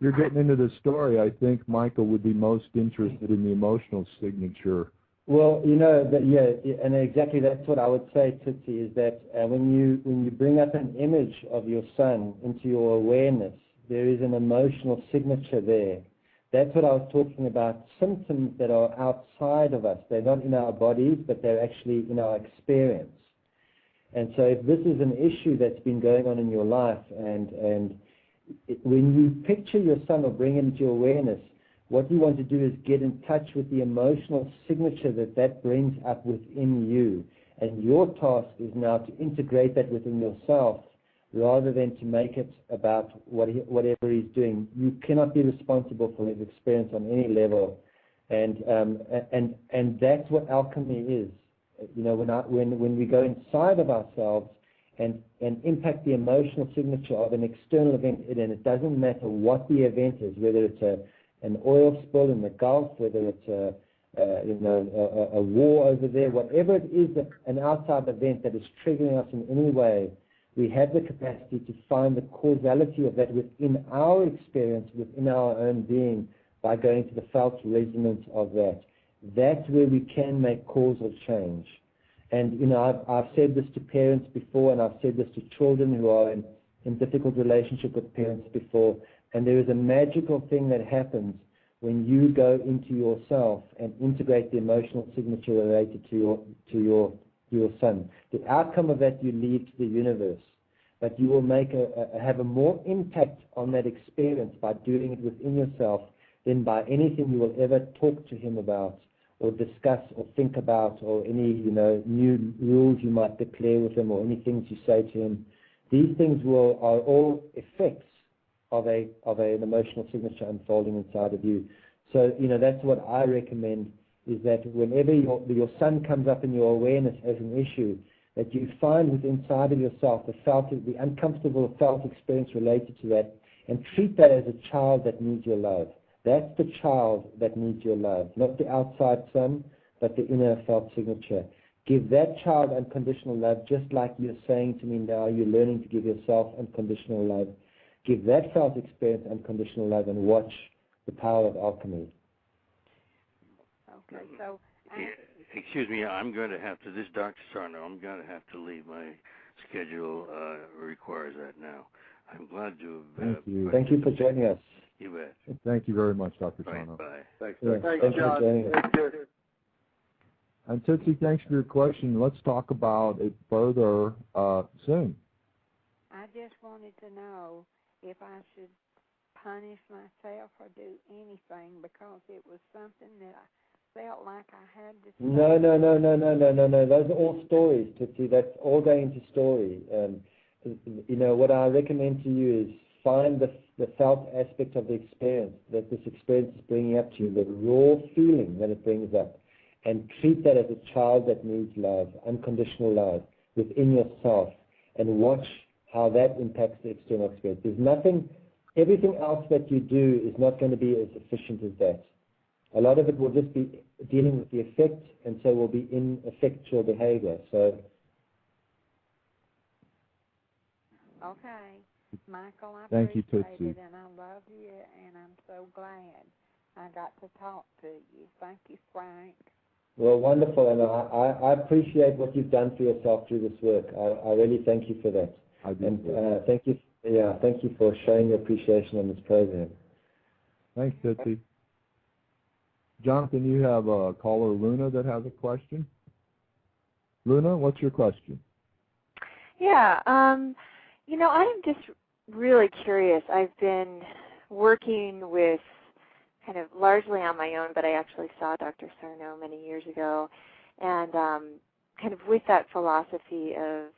You're getting into the story. I think Michael would be most interested in the emotional signature. Well, and exactly that's what I would say, Tootsie, is that when you bring up an image of your son into your awareness, there is an emotional signature there. That's what I was talking about, symptoms that are outside of us. They're not in our bodies, but they're actually in our experience. And so if this is an issue that's been going on in your life, when you picture your son or bring it into your awareness, what you want to do is get in touch with the emotional signature that brings up within you. And your task is now to integrate that within yourself rather than to make it about whatever he's doing. You cannot be responsible for his experience on any level. And that's what alchemy is. When we go inside of ourselves and impact the emotional signature of an external event, and it doesn't matter what the event is, whether it's an oil spill in the Gulf, whether it's a war over there, whatever it is, an outside event that is triggering us in any way, we have the capacity to find the causality of that within our experience, within our own being, by going to the felt resonance of that. That's where we can make causal change. And, I've said this to parents before, and I've said this to children who are in difficult relationship with parents before, and there is a magical thing that happens when you go into yourself and integrate the emotional signature related to your son. The outcome of that you leave to the universe, but you will have a more impact on that experience by doing it within yourself than by anything you will ever talk to him about or discuss or think about, or any new rules you might declare with him, or any things you say to him. These things are all effects of an emotional signature unfolding inside of you. So that's what I recommend, is that whenever your son comes up in your awareness as an issue, that you find within inside of yourself the uncomfortable felt experience related to that, and treat that as a child that needs your love. That's the child that needs your love, not the outside son, but the inner felt signature. Give that child unconditional love, just like you're saying to me now, you're learning to give yourself unconditional love. Give that felt experience unconditional love, and watch the power of alchemy. Okay, so... Excuse me, I'm going to have to, this Dr. Sarno, I'm going to have to leave. My schedule requires that now. I'm glad to have... Thank you for joining us. You bet. Thank you very much, Dr. Right, Sarno. bye. Thanks, John. Take care. And Tootsie, thanks for your question. Let's talk about it further soon. I just wanted to know if I should punish myself or do anything because it was something that I felt like I had to say. No. Those are all stories, Tootsie. That's all going into story. What I recommend to you is find the felt aspect of the experience that this experience is bringing up to you, the raw feeling that it brings up, and treat that as a child that needs love, unconditional love, within yourself, and watch how that impacts the external experience. There's nothing, everything else that you do is not going to be as efficient as that. A lot of it will just be dealing with the effect, and so will be ineffectual behavior. So, okay. Michael, I Thank you, appreciate Tootsie. it, and I love you, and I'm so glad I got to talk to you. Thank you, Frank. well, wonderful, and I appreciate what you've done for yourself through this work. I really thank you for that. I do. And thank you for showing your appreciation on this program. Thanks, Tootsie. Jonathan, you have a caller, Luna, that has a question. Luna, what's your question? Yeah, I'm just really curious. I've been working with kind of largely on my own, but I actually saw Dr. Sarno many years ago, and kind of with that philosophy of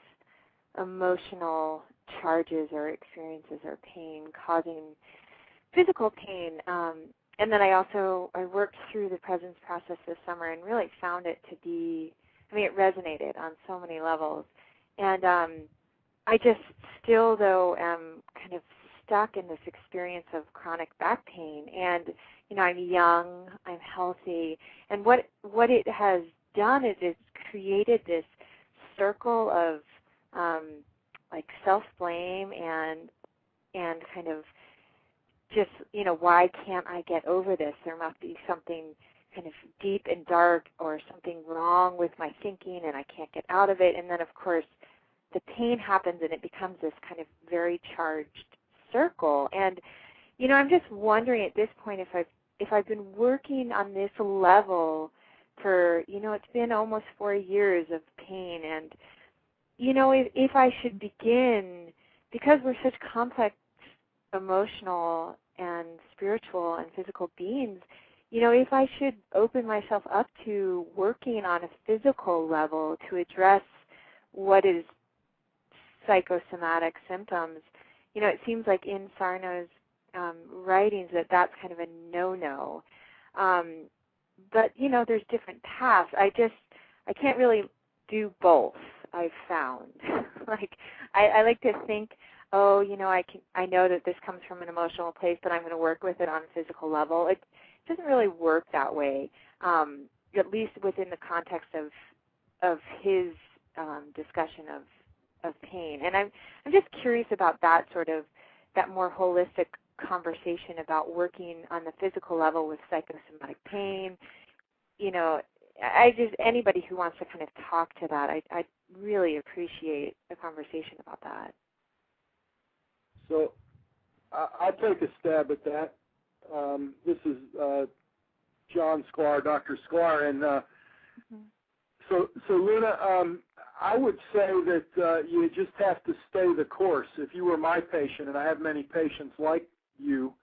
emotional charges or experiences or pain causing physical pain. And then I worked through the presence process this summer and really found it to be, it resonated on so many levels. And I just still, though, am kind of stuck in this experience of chronic back pain. And, I'm young, I'm healthy. And what it has done is it's created this circle of like self-blame and kind of just, why can't I get over this? There must be something kind of deep and dark or something wrong with my thinking and I can't get out of it. And then, of course, the pain happens and it becomes this kind of very charged circle. And, I'm just wondering at this point if I've been working on this level for, it's been almost 4 years of pain. And, if I should begin, because we're such complex emotional and spiritual and physical beings, if I should open myself up to working on a physical level to address what is psychosomatic symptoms, it seems like in Sarno's writings that's kind of a no-no. But, there's different paths. I can't really do both, I've found. I like to think, I know that this comes from an emotional place, but I'm going to work with it on a physical level. It doesn't really work that way, at least within the context of his discussion of pain. And I'm just curious about that more holistic conversation about working on the physical level with psychosomatic pain. Anybody who wants to kind of talk to that, I'd really appreciate a conversation about that. So I'll take a stab at that. This is John Sklar, Dr. Sklar, and so Luna, I would say that you just have to stay the course. If you were my patient, and I have many patients like you,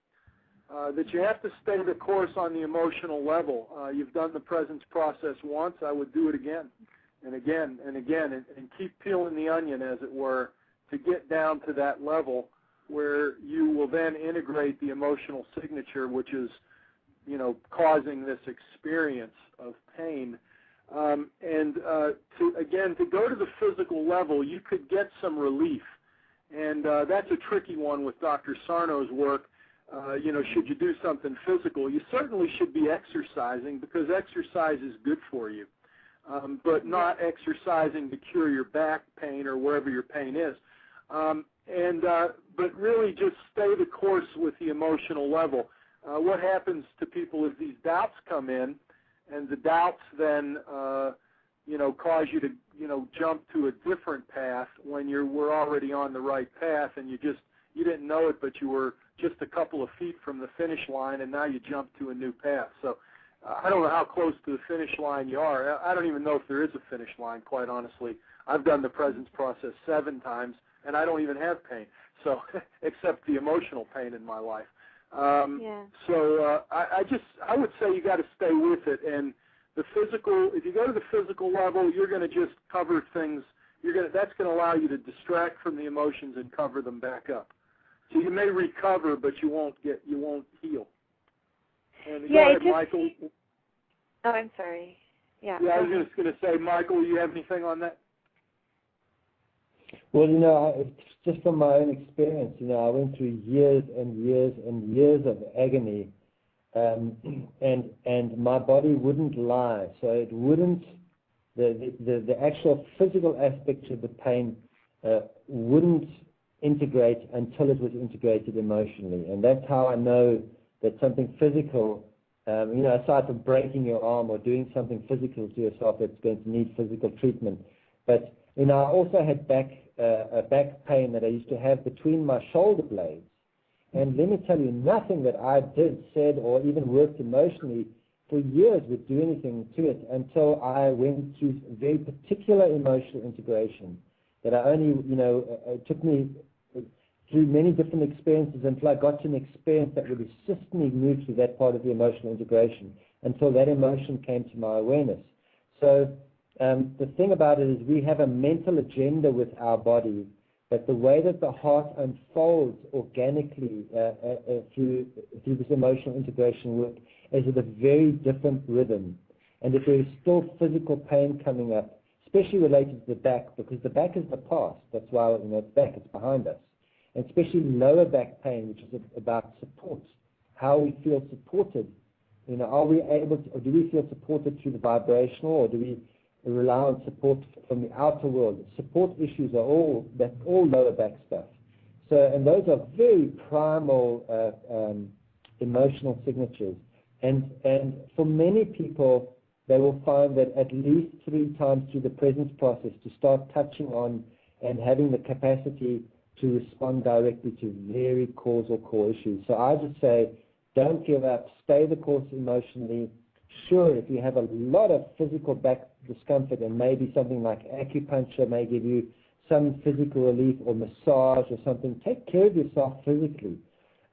that you have to stay the course on the emotional level. You've done the presence process once. I would do it again and again and again, and keep peeling the onion, as it were, to get down to that level where you will then integrate the emotional signature, which is, causing this experience of pain. To go to the physical level, you could get some relief. And that's a tricky one with Dr. Sarno's work. Should you do something physical? You certainly should be exercising, because exercise is good for you, but not exercising to cure your back pain or wherever your pain is. But really just stay the course with the emotional level. What happens to people is these doubts come in, and the doubts then, cause you to, jump to a different path when we're already on the right path, and you didn't know it, but you were just a couple of feet from the finish line, and now you jump to a new path. So I don't know how close to the finish line you are. I don't even know if there is a finish line, quite honestly. I've done the presence process 7 times, and I don't even have pain, so except the emotional pain in my life. So I would say you got to stay with it. And the physical, if you go to the physical level, you're going to just cover things. That's going to allow you to distract from the emotions and cover them back up. So you may recover, but you won't heal. And go ahead, Michael. Oh, I'm sorry. Yeah. Yeah, I was just going to say, Michael, you have anything on that? Well, just from my own experience, I went through years and years and years of agony, and my body wouldn't lie. So it wouldn't, the actual physical aspect of the pain wouldn't integrate until it was integrated emotionally. And that's how I know that something physical, aside from breaking your arm or doing something physical to yourself that's going to need physical treatment. But, I also had back pain that I used to have between my shoulder blades. And let me tell you, nothing that I did, said, or even worked emotionally for years would do anything to it until I went through very particular emotional integration that I only, it took me through many different experiences until I got to an experience that would assist me move through that part of the emotional integration until that emotion came to my awareness. So the thing about it is we have a mental agenda with our body, but the way that the heart unfolds organically through this emotional integration work is at a very different rhythm. And if there is still physical pain coming up, especially related to the back, because the back is the past, that's why it's back, it's behind us, and especially lower back pain, which is about support, how we feel supported. Are we able to, or do we feel supported through the vibrational, or do we rely on support from the outer world? Support issues that's all lower back stuff. So, and those are very primal emotional signatures. And for many people, they will find that at least 3 times through the presence process to start touching on and having the capacity to respond directly to very causal core issues. So I just say, don't give up, stay the course emotionally. Sure, if you have a lot of physical back discomfort and maybe something like acupuncture may give you some physical relief or massage or something, take care of yourself physically.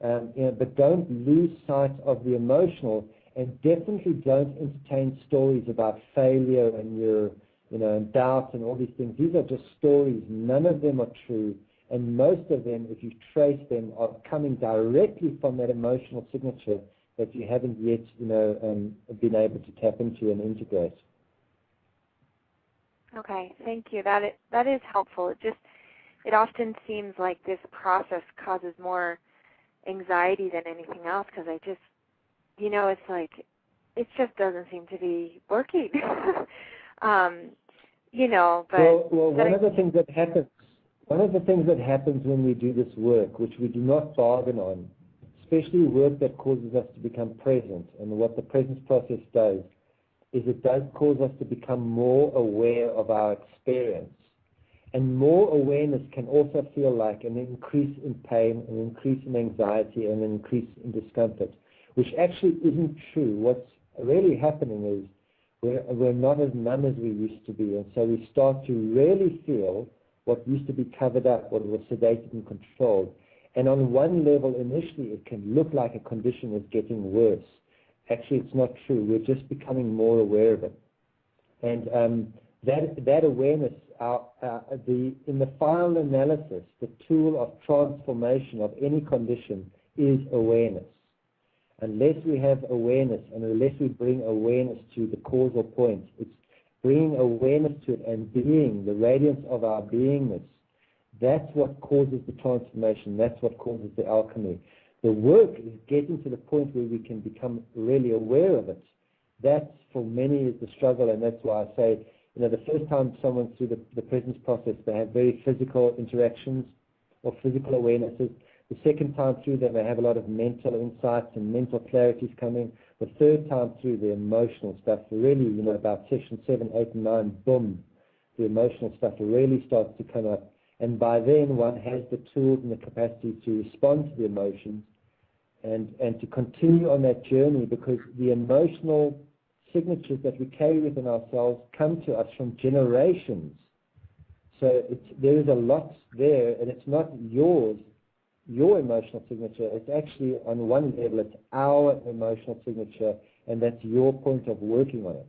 But don't lose sight of the emotional, and definitely don't entertain stories about failure and and doubt and all these things. These are just stories. None of them are true. And most of them, if you trace them, are coming directly from that emotional signature that you haven't yet, been able to tap into and integrate. Okay, thank you. That is helpful. It often seems like this process causes more anxiety than anything else, because I just, it's like, it just doesn't seem to be working. But well, one of the things that happens when we do this work, which we do not bargain on, especially work that causes us to become present, and what the presence process does is it does cause us to become more aware of our experience. And more awareness can also feel like an increase in pain, an increase in anxiety, and an increase in discomfort, which actually isn't true. What's really happening is we're not as numb as we used to be, and so we start to really feel what used to be covered up, what was sedated and controlled. And on one level, initially, it can look like a condition is getting worse. Actually, it's not true. We're just becoming more aware of it. And that awareness, in the final analysis, the tool of transformation of any condition is awareness. Unless we have awareness, and unless we bring awareness to the causal point, it's bringing awareness to it and being, the radiance of our beingness. That's what causes the transformation. That's what causes the alchemy. The work is getting to the point where we can become really aware of it. That, for many, is the struggle, and that's why I say, the first time someone's through the presence process, they have very physical interactions or physical awarenesses. The second time through, they may have a lot of mental insights and mental clarities coming. The third time through, the emotional stuff, really, about session 7, 8, and 9, boom, the emotional stuff really starts to come up. And by then, one has the tools and the capacity to respond to the emotions and to continue on that journey, because the emotional signatures that we carry within ourselves come to us from generations. So there is a lot there, and it's not yours. your emotional signature. It's actually, on one level, it's our emotional signature, and that's your point of working on it.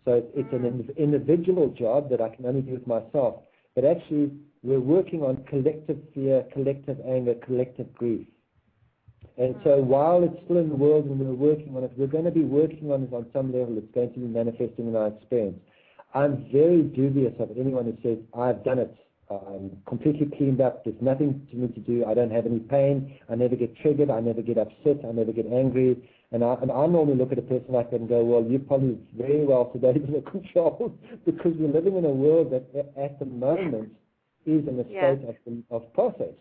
So it's an individual job that I can only do with myself, but actually we're working on collective fear, collective anger, collective grief. And so while it's still in the world and we're working on it, we're going to be working on it on some level. It's going to be manifesting in our experience. I'm very dubious of anyone who says, I've done it, I'm completely cleaned up, there's nothing to me to do, I don't have any pain, I never get triggered, I never get upset, I never get angry. And I normally look at a person like that and go, well, you're probably very well today under control, because we're living in a world that at the moment is in a state of process.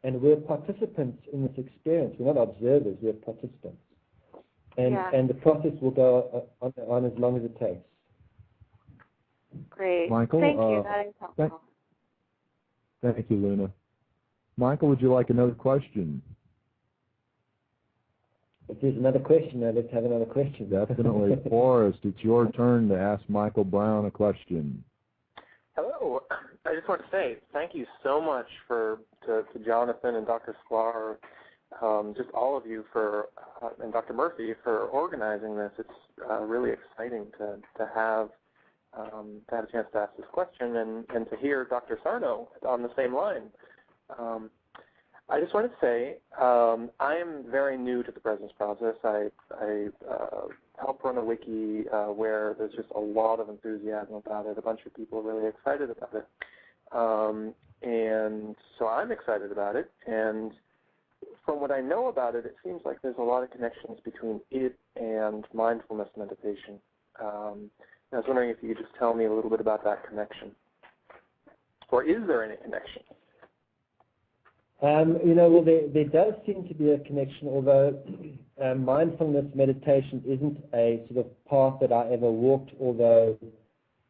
And we're participants in this experience. We're not observers, we're participants. And the process will go on as long as it takes. Great. Michael, thank you. That is helpful. Thank you, Luna. Michael, would you like another question? If there's another question, let's have another question. Definitely. Forrest, it's your turn to ask Michael Brown a question. Hello. I just want to say thank you so much to Jonathan and Dr. Sklar, just all of you and Dr. Murphy for organizing this. It's really exciting to have a chance to ask this question and to hear Dr. Sarno on the same line. I just want to say I am very new to the presence process. I help run a wiki where there's just a lot of enthusiasm about it. A bunch of people are really excited about it. And so I'm excited about it. And from what I know about it, it seems like there's a lot of connections between it and mindfulness meditation. I was wondering if you could just tell me a little bit about that connection. Or is there any connection? Well, there does seem to be a connection, although mindfulness meditation isn't a sort of path that I ever walked, although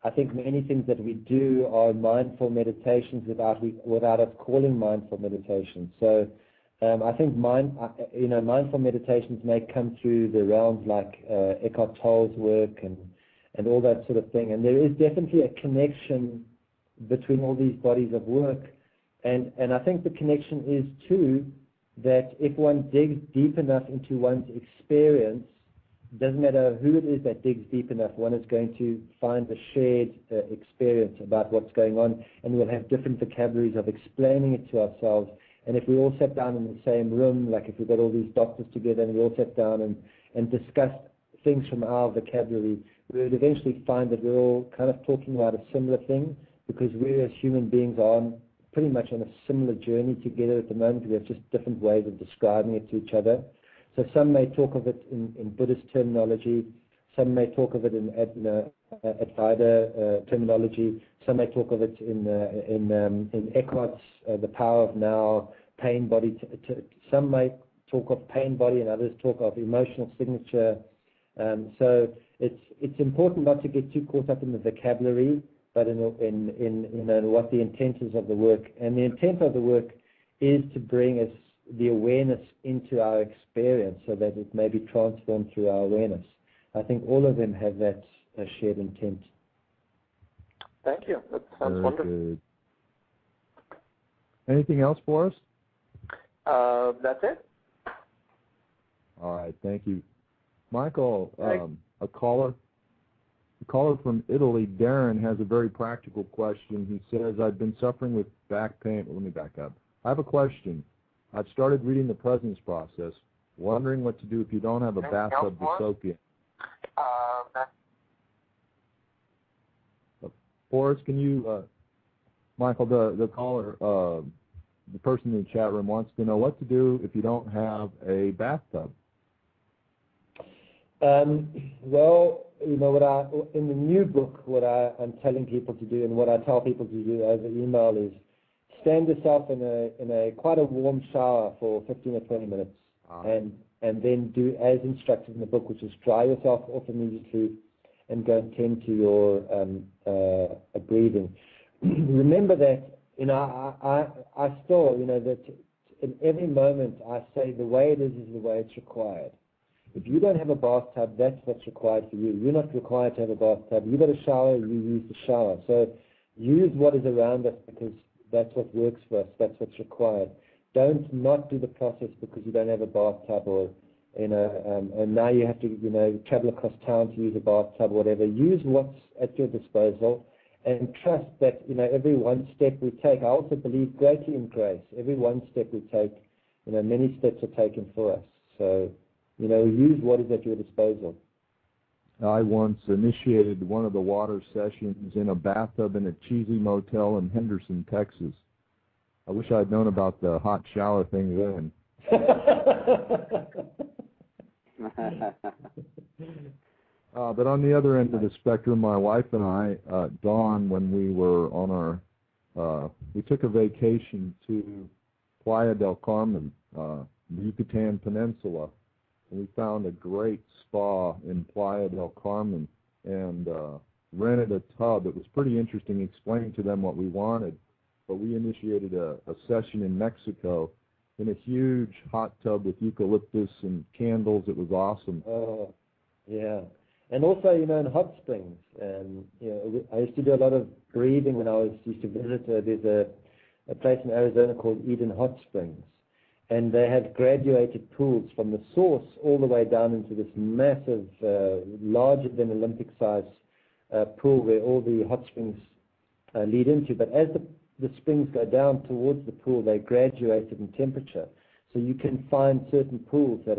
I think many things that we do are mindful meditations without us calling mindful meditation. So I think mindful meditations may come through the realms like Eckhart Tolle's work and all that sort of thing. And there is definitely a connection between all these bodies of work. And I think the connection is, too, that if one digs deep enough into one's experience, doesn't matter who it is that digs deep enough, one is going to find a shared experience about what's going on, and we'll have different vocabularies of explaining it to ourselves. And if we all sat down in the same room, like if we've got all these doctors together and we all sat down and discussed things from our vocabulary, we would eventually find that we're all kind of talking about a similar thing, because we as human beings are pretty much on a similar journey together at the moment. We have just different ways of describing it to each other. So some may talk of it in Buddhist terminology, some may talk of it in Advaita terminology, some may talk of it in Eckhart's The Power of Now, pain body. Some may talk of pain body, and others talk of emotional signature. So it's important not to get too caught up in the vocabulary, but in what the intent is of the work. And the intent of the work is to bring us the awareness into our experience so that it may be transformed through our awareness. I think all of them have that shared intent. Thank you. That sounds wonderful. Good. Anything else for us? That's it. All right, thank you. Michael, a caller from Italy, Darren, has a very practical question. He says, I've been suffering with back pain. Let me back up. I have a question. I've started reading the presence process, wondering what to do if you don't have a bathtub to soak in. Forrest, can you, Michael, the caller, the person in the chat room wants to know what to do if you don't have a bathtub. Well, in the new book, what I'm telling people to do and what I tell people to do over email is stand yourself in a quite a warm shower for 15 or 20 minutes, and then do as instructed in the book, which is dry yourself off immediately and go and tend to your breathing. Remember that, I still, that in every moment I say the way it is the way it's required. If you don't have a bathtub, that's what's required for you. You're not required to have a bathtub. You've got a shower, you use the shower. So use what is around us, because that's what works for us. That's what's required. don't not do the process because you don't have a bathtub, or and now you have to travel across town to use a bathtub or whatever. Use what's at your disposal, and trust that every one step we take. I also believe greatly in grace. Every one step we take, many steps are taken for us. So use what is at your disposal. I once initiated one of the water sessions in a bathtub in a cheesy motel in Henderson, Texas. I wish I'd known about the hot shower thing then. But on the other end of the spectrum, my wife and I, Dawn, when we were on we took a vacation to Playa del Carmen, the Yucatan Peninsula, and we found a great spa in Playa del Carmen and rented a tub. It was pretty interesting explaining to them what we wanted, but we initiated a session in Mexico in a huge hot tub with eucalyptus and candles. It was awesome. Oh, yeah. And also, in hot springs. I used to do a lot of breathing when I used to visit. There's a place in Arizona called Eden Hot Springs. And they have graduated pools from the source all the way down into this massive, larger than Olympic-sized pool where all the hot springs lead into. But as the springs go down towards the pool, they graduated in temperature. So you can find certain pools that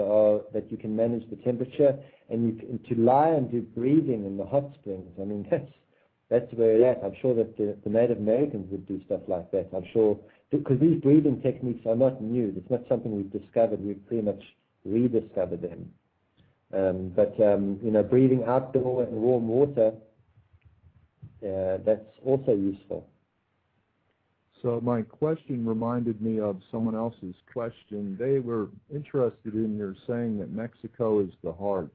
you can manage the temperature, and to lie and do breathing in the hot springs. I mean, that's where it's at. I'm sure that the Native Americans would do stuff like that. I'm sure, because these breathing techniques are not new. It's not something we've discovered. We've pretty much rediscovered them. But breathing outdoor in warm water, that's also useful. So my question reminded me of someone else's question. They were interested in your saying that Mexico is the heart.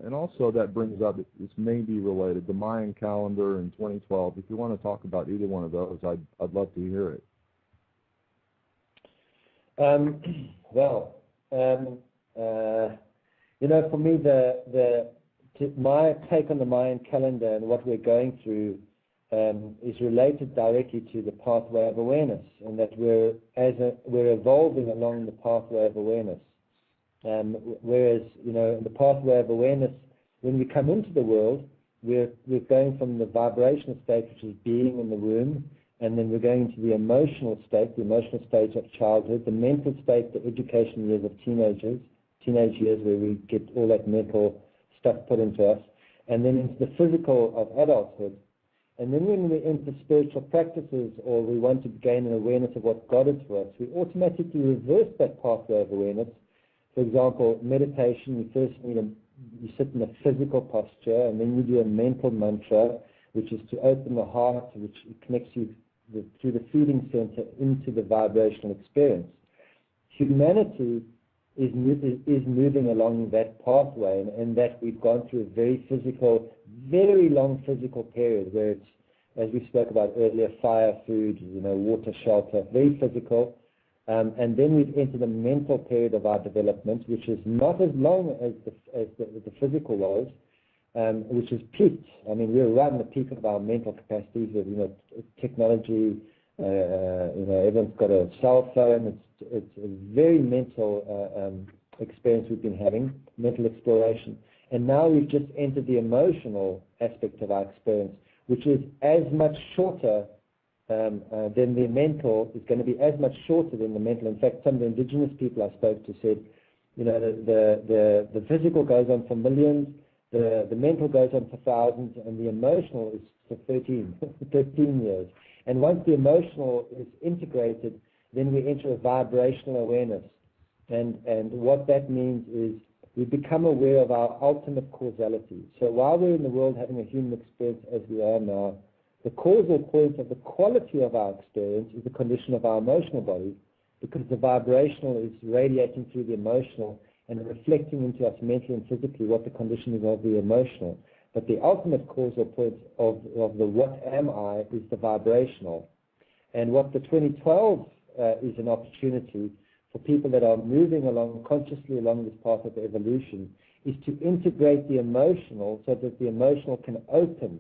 And also that brings up, this may be related, the Mayan calendar in 2012. If you want to talk about either one of those, I'd love to hear it. For me, my take on the Mayan calendar and what we're going through is related directly to the pathway of awareness, and that we're evolving along the pathway of awareness. Whereas, in the pathway of awareness, when we come into the world, we're going from the vibrational state, which is being in the womb, and then we're going into the emotional stage of childhood, the mental state, the education years of teenage years, where we get all that mental stuff put into us, and then into the physical of adulthood. And then when we enter spiritual practices, or we want to gain an awareness of what God is for us, we automatically reverse that pathway of awareness. For example, meditation, you first you sit in a physical posture, and then you do a mental mantra, which is to open the heart, which connects you through the feeding center into the vibrational experience. Humanity is moving along that pathway, and that we've gone through a very long physical period where it's, as we spoke about earlier, fire, food, water, shelter, very physical. And then we've entered a mental period of our development, which is not as long as the physical was, which is peaked. I mean, we're right in the peak of our mental capacities with, technology. Everyone's got a cell phone. It's a very mental experience we've been having, mental exploration. And now we've just entered the emotional aspect of our experience, which is as much shorter than the mental, is going to be as much shorter than the mental. In fact, some of the indigenous people I spoke to said, the physical goes on for millions, the mental goes on for thousands, and the emotional is for 13 years. And once the emotional is integrated, then we enter a vibrational awareness. And what that means is we become aware of our ultimate causality. So while we're in the world having a human experience as we are now, the causal point of the quality of our experience is the condition of our emotional body, because the vibrational is radiating through the emotional and reflecting into us mentally and physically what the condition is of the emotional. But the ultimate causal point of the what am I is the vibrational. And what the 2012 is an opportunity for people that are moving consciously along this path of evolution, is to integrate the emotional so that the emotional can open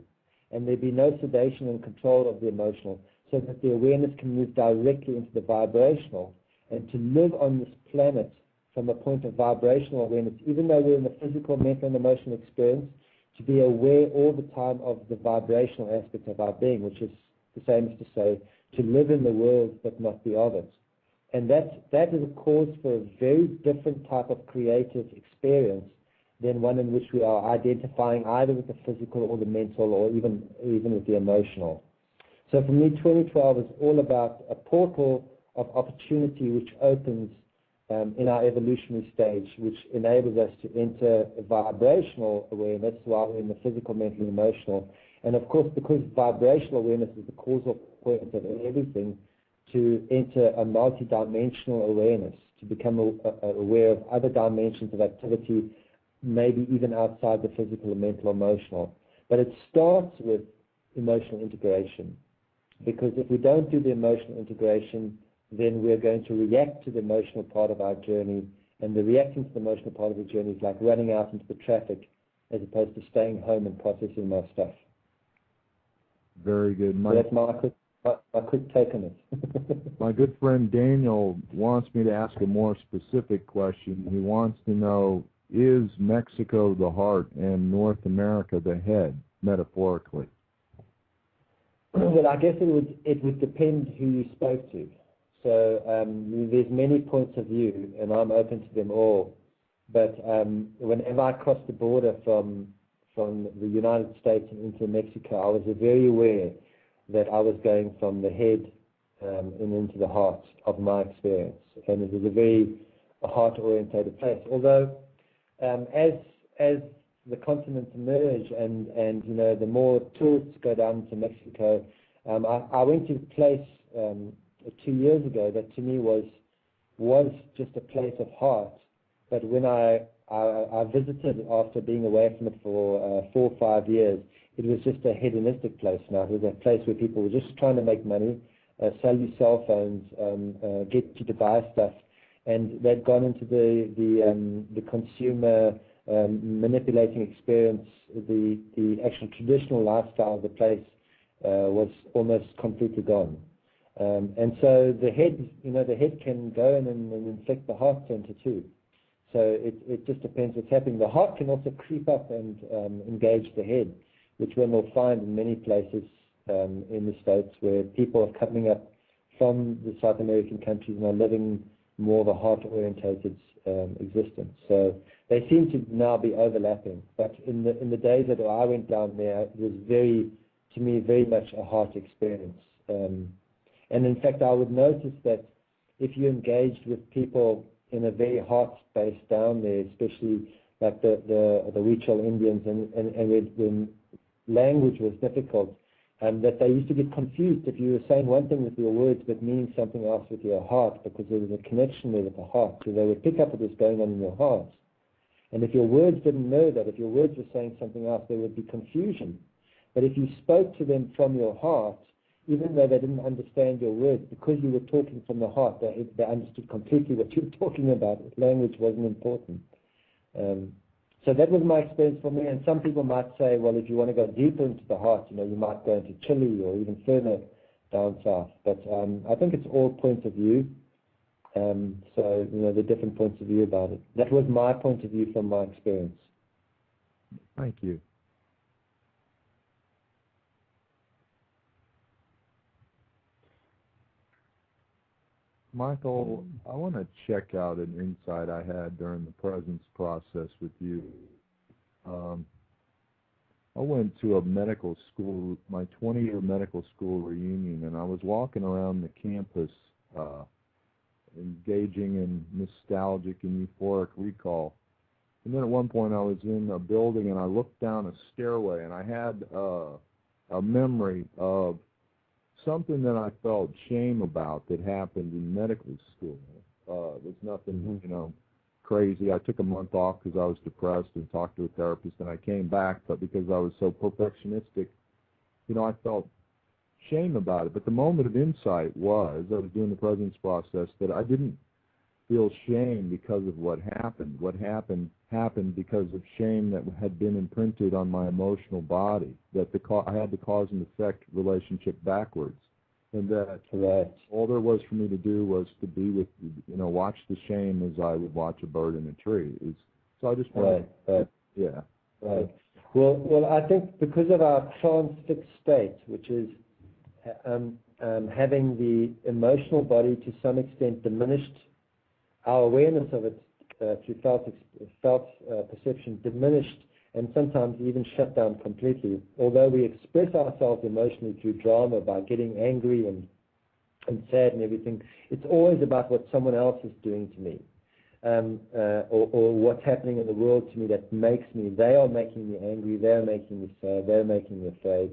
and there be no sedation and control of the emotional, so that the awareness can move directly into the vibrational, and to live on this planet from a point of vibrational awareness, even though we're in the physical, mental, and emotional experience, to be aware all the time of the vibrational aspect of our being, which is the same as to say, to live in the world but not be of it. And that is a cause for a very different type of creative experience than one in which we are identifying either with the physical or the mental or even with the emotional. So for me, 2012 is all about a portal of opportunity which opens in our evolutionary stage, which enables us to enter a vibrational awareness while we're in the physical, mental, and emotional. And of course, because vibrational awareness is the causal point of everything, to enter a multidimensional awareness, to become aware of other dimensions of activity, maybe even outside the physical, mental, emotional. But it starts with emotional integration, because if we don't do the emotional integration, then we're going to react to the emotional part of our journey, and the reacting to the emotional part of the journey is like running out into the traffic as opposed to staying home and processing my stuff. Very good. So that's my quick take on it. My good friend Daniel wants me to ask a more specific question. He wants to know, is Mexico the heart and North America the head, metaphorically? Well, I guess it would depend who you spoke to. So there's many points of view, and I'm open to them all. But whenever I crossed the border from the United States and into Mexico, I was very aware that I was going from the head and into the heart of my experience. And it was a very heart-orientated place. Although as the continents emerge and you know, the more tourists go down to Mexico, I went to a place 2 years ago that to me was just a place of heart. But when I visited after being away from it for 4 or 5 years, it was just a hedonistic place now. It was a place where people were just trying to make money, sell you cell phones, get you to buy stuff, and they'd gone into the consumer manipulating experience. The actual traditional lifestyle of the place was almost completely gone. And so the head can go in and infect the heart center too. So it just depends what's happening. The heart can also creep up and engage the head, which one will find in many places in the States where people are coming up from the South American countries and are living more of a heart-orientated existence. So they seem to now be overlapping. But in the days that I went down there, it was to me, very much a heart experience. And in fact, I would notice that if you engaged with people in a very heart space down there, especially like the Huichol Indians, and when language was difficult, that they used to get confused if you were saying one thing with your words but meaning something else with your heart, because there was a connection there with the heart. So they would pick up what was going on in your heart. And if your words didn't know that, if your words were saying something else, there would be confusion. But if you spoke to them from your heart, even though they didn't understand your words, because you were talking from the heart, they understood completely what you were talking about. Language wasn't important. So that was my experience for me. And some people might say, well, if you want to go deeper into the heart, you might go into Chile or even further down south. But I think it's all points of view. So, the different points of view about it. That was my point of view from my experience. Thank you. Michael, I want to check out an insight I had during the presence process with you. I went to a medical school, my 20-year medical school reunion, and I was walking around the campus engaging in nostalgic and euphoric recall. And then at one point I was in a building and I looked down a stairway and I had a memory of something that I felt shame about that happened in medical school. It was nothing, crazy. I took a month off because I was depressed and talked to a therapist, and I came back, but because I was so perfectionistic, I felt shame about it. But the moment of insight was, I was doing the presence process, that I didn't feel shame because of what happened. What happened because of shame that had been imprinted on my emotional body, that I had the cause and effect relationship backwards. and that all there was for me to do was to be with, watch the shame as I would watch a bird in a tree. So I just wanted, yeah. Right. Well, I think because of our transfixed state, which is having the emotional body to some extent diminished, our awareness of it through felt perception diminished, and sometimes even shut down completely. Although we express ourselves emotionally through drama by getting angry and sad and everything, it's always about what someone else is doing to me, or what's happening in the world to me that makes me. They are making me angry. They are making me sad. They are making me afraid.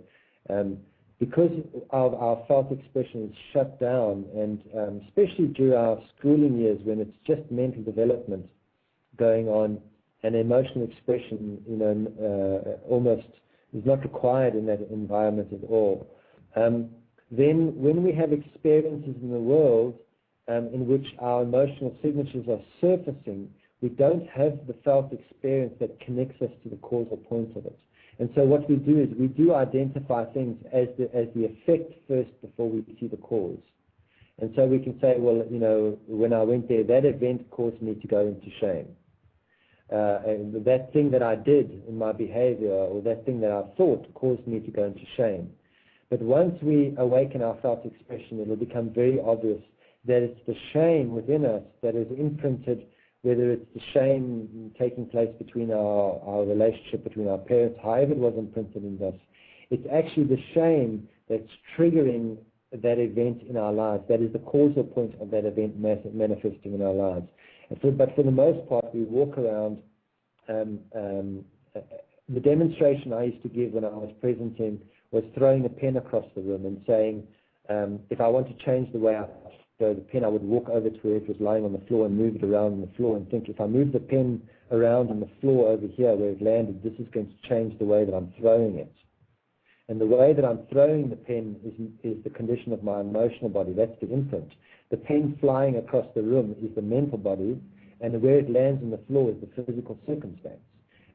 Because our felt expression is shut down, and especially during our schooling years when it's just mental development going on, and emotional expression, almost is not required in that environment at all. Then when we have experiences in the world in which our emotional signatures are surfacing, we don't have the felt experience that connects us to the causal point of it. And so what we do is we do identify things as the effect first before we see the cause. And so we can say, well, when I went there, that event caused me to go into shame. And that thing that I did in my behavior, or that thing that I thought, caused me to go into shame. But once we awaken our felt expression, it will become very obvious that it's the shame within us that is imprinted, whether it's the shame taking place between our relationship between our parents, however it was imprinted in us. It's actually the shame that's triggering that event in our lives. That is the causal point of that event manifesting in our lives. But for the most part, we walk around. The demonstration I used to give when I was presenting was throwing a pen across the room and saying, if I want to change the way I throw the pen, I would walk over to where it was lying on the floor and move it around on the floor and think, if I move the pen around on the floor over here where it landed, this is going to change the way that I'm throwing it. And the way that I'm throwing the pen is the condition of my emotional body. That's the imprint. The pen flying across the room is the mental body, and where it lands on the floor is the physical circumstance.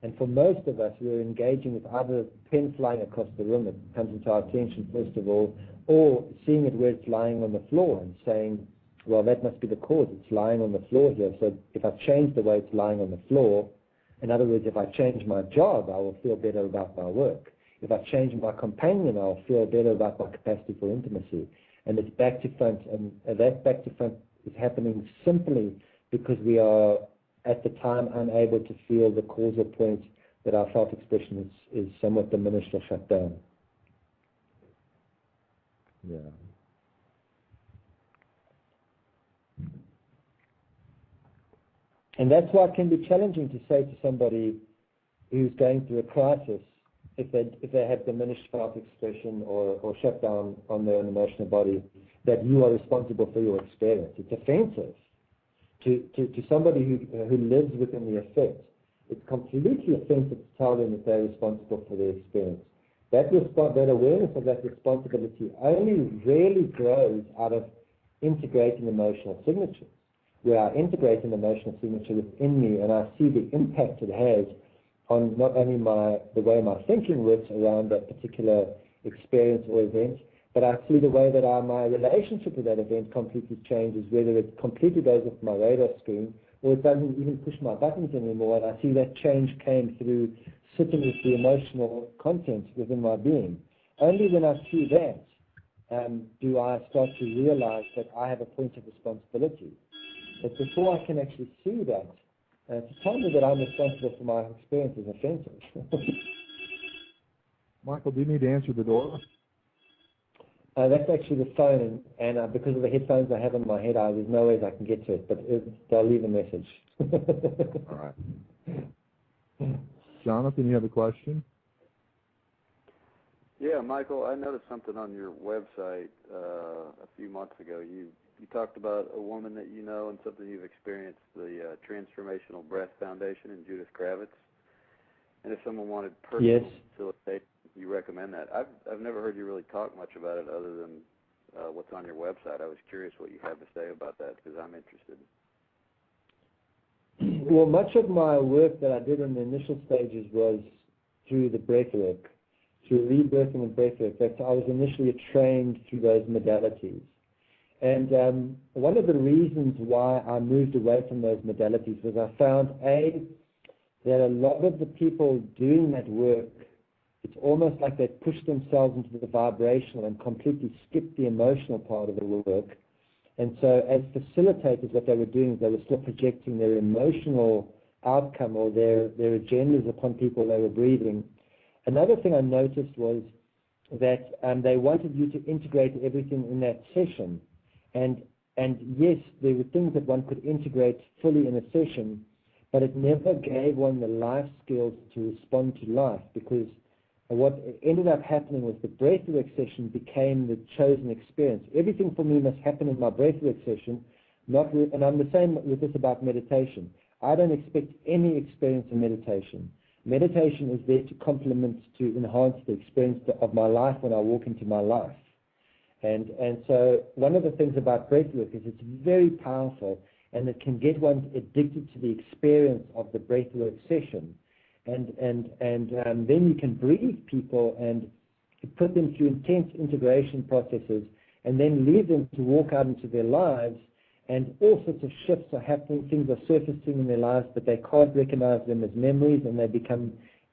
And for most of us, we're engaging with either pen flying across the room that comes into our attention first of all, or seeing it where it's lying on the floor and saying, well, that must be the cause. It's lying on the floor here. So if I change the way it's lying on the floor, in other words, if I change my job, I will feel better about my work. If I change my companion, I'll feel better about my capacity for intimacy. And it's back to front, and that back to front is happening simply because we are at the time unable to feel the causal point that our felt expression is somewhat diminished or shut down. Yeah. And that's why it can be challenging to say to somebody who's going through a crisis, if they have diminished felt expression or shut down on their own emotional body, that you are responsible for your experience. It's offensive to somebody who lives within the effect. It's completely offensive to tell them that they're responsible for their experience. That awareness of that responsibility only really grows out of integrating emotional signatures, where I integrate an emotional signature within me and I see the impact it has on not only the way my thinking works around that particular experience or event, but I see the way that my relationship with that event completely changes, whether it completely goes off my radar screen or it doesn't even push my buttons anymore, and I see that change came through sitting with the emotional content within my being. Only when I see that do I start to realize that I have a point of responsibility. But before I can actually see that, to tell me that I'm responsible for my experience is offensive. Michael, do you need to answer the door? That's actually the phone, and because of the headphones I have in my head, there's no way I can get to it, but they'll leave a message. All right. Jonathan, you have a question? Yeah, Michael, I noticed something on your website a few months ago. You talked about a woman that you know and something you've experienced, the Transformational Breath Foundation and Judith Kravitz. And if someone wanted personal facilitation, you recommend that. I've never heard you really talk much about it other than what's on your website. I was curious what you have to say about that because I'm interested. Well, much of my work that I did in the initial stages was through the breath work, through rebirthing and breathwork. That I was initially trained through those modalities. And one of the reasons why I moved away from those modalities was I found, that a lot of the people doing that work, it's almost like they pushed themselves into the vibrational and completely skipped the emotional part of the work. And so as facilitators, what they were doing is they were still projecting their emotional outcome or their agendas upon people they were breathing. Another thing I noticed was that they wanted you to integrate everything in that session. And yes, there were things that one could integrate fully in a session, but it never gave one the life skills to respond to life, because what ended up happening was the breathwork session became the chosen experience. Everything for me must happen in my breathwork session, and I'm the same with this about meditation. I don't expect any experience in meditation. Meditation is there to complement, to enhance the experience of my life when I walk into my life. And so one of the things about breathwork is it's very powerful, and it can get one addicted to the experience of the breathwork session. And then you can breathe people and put them through intense integration processes, and then leave them to walk out into their lives, and all sorts of shifts are happening, things are surfacing in their lives, but they can't recognize them as memories, and they become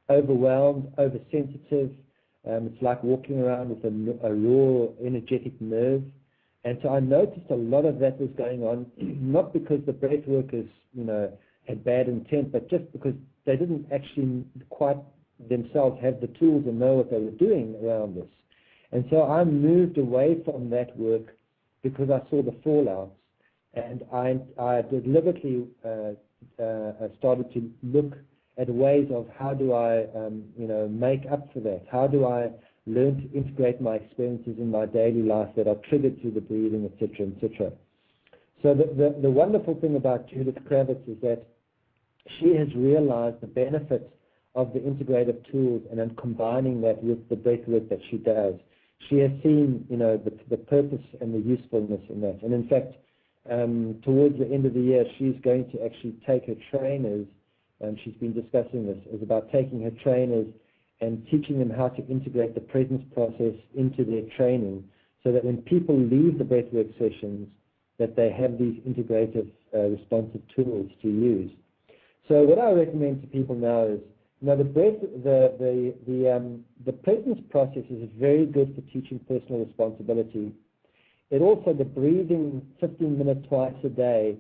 overwhelmed, oversensitive. It's like walking around with a raw, energetic nerve. And so I noticed a lot of that was going on, not because the breath workers, had bad intent, but just because they didn't actually quite themselves have the tools and know what they were doing around this. And so I moved away from that work because I saw the fallouts, and I deliberately started to look at ways of how do I, make up for that? How do I learn to integrate my experiences in my daily life that are triggered through the breathing, etc., etc. So the wonderful thing about Judith Kravitz is that she has realized the benefits of the integrative tools, and then combining that with the breath work that she does. She has seen, the purpose and the usefulness in that. And in fact, towards the end of the year, she's going to actually take her trainers, and she's been discussing this, is about taking her trainers and teaching them how to integrate the presence process into their training, so that when people leave the breathwork sessions, that they have these integrative responsive tools to use. So what I recommend to people now is, the presence process is very good for teaching personal responsibility. It also, the breathing 15 minutes twice a day,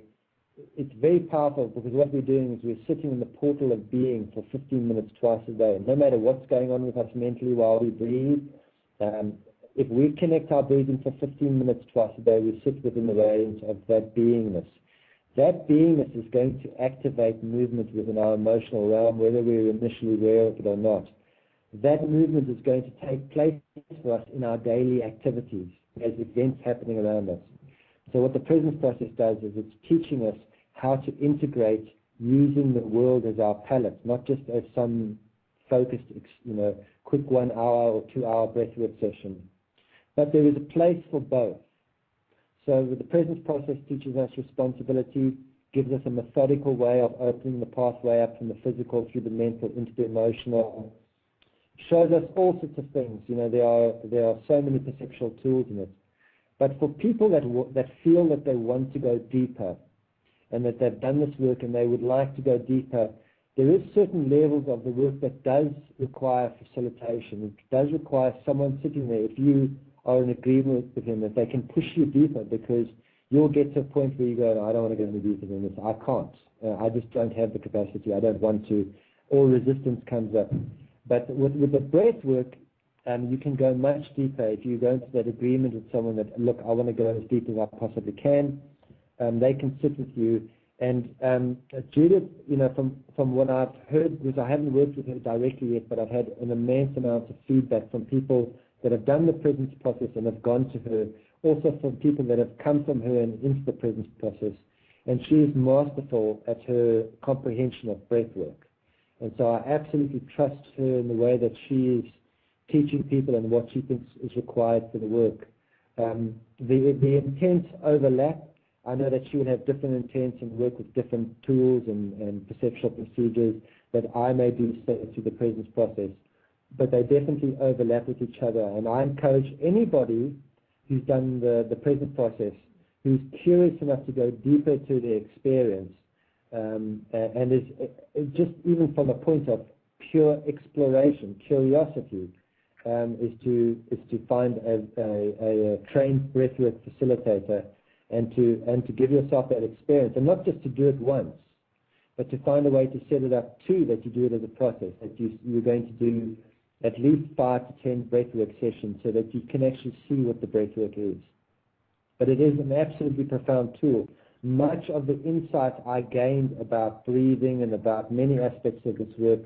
it's very powerful, because what we're doing is we're sitting in the portal of being for 15 minutes twice a day. No matter what's going on with us mentally while we breathe, if we connect our breathing for 15 minutes twice a day, we sit within the range of that beingness. That beingness is going to activate movement within our emotional realm, whether we're initially aware of it or not. That movement is going to take place for us in our daily activities as events happening around us. So what the presence process does is it's teaching us how to integrate using the world as our palette, not just as some focused, quick 1 hour or 2 hour breathwork session. But there is a place for both. So the presence process teaches us responsibility, gives us a methodical way of opening the pathway up from the physical through the mental into the emotional, shows us all sorts of things. There are so many perceptual tools in it. But for people that feel that they want to go deeper, and that they've done this work and they would like to go deeper, there is certain levels of the work that does require facilitation. It does require someone sitting there, if you are in agreement with him, that they can push you deeper, because you'll get to a point where you go, I don't want to go any deeper than this. I can't. I just don't have the capacity. I don't want to. Or resistance comes up. But with the breath work, you can go much deeper if you go into that agreement with someone that, look, I want to go as deep as I possibly can. They can sit with you. And Judith, from what I've heard, because I haven't worked with her directly yet, but I've had an immense amount of feedback from people that have done the presence process and have gone to her, also from people that have come from her and into the presence process. And she is masterful at her comprehension of breath work. And so I absolutely trust her in the way that she is teaching people and what she thinks is required for the work. The intents overlap. I know that she would have different intents and work with different tools and perceptual procedures that I may do through the presence process. but they definitely overlap with each other. And I encourage anybody who's done the present process, who's curious enough to go deeper to their experience, and is just even from a point of pure exploration, curiosity, is to find a trained breathwork facilitator, and to give yourself that experience, and not just to do it once, but to find a way to set it up too, that you do it as a process, that you're going to do at least 5 to 10 breathwork sessions so that you can actually see what the breathwork is. But it is an absolutely profound tool. Much of the insight I gained about breathing and about many aspects of this work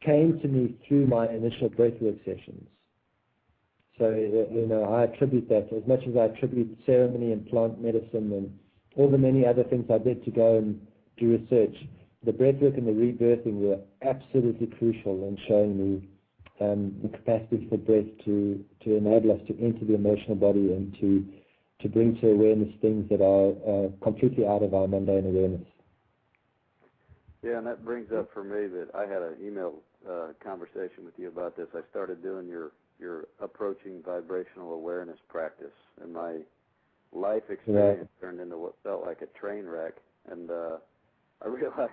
came to me through my initial breathwork sessions. So, I attribute that, as much as I attribute ceremony and plant medicine and all the many other things I did to go and do research. The breathwork and the rebirthing were absolutely crucial in showing me the capacity for breath to enable us to enter the emotional body and to bring to awareness things that are completely out of our mundane awareness. Yeah, and that brings up for me that I had an email conversation with you about this. I started doing your approaching vibrational awareness practice, and my life experience turned into what felt like a train wreck, and I realized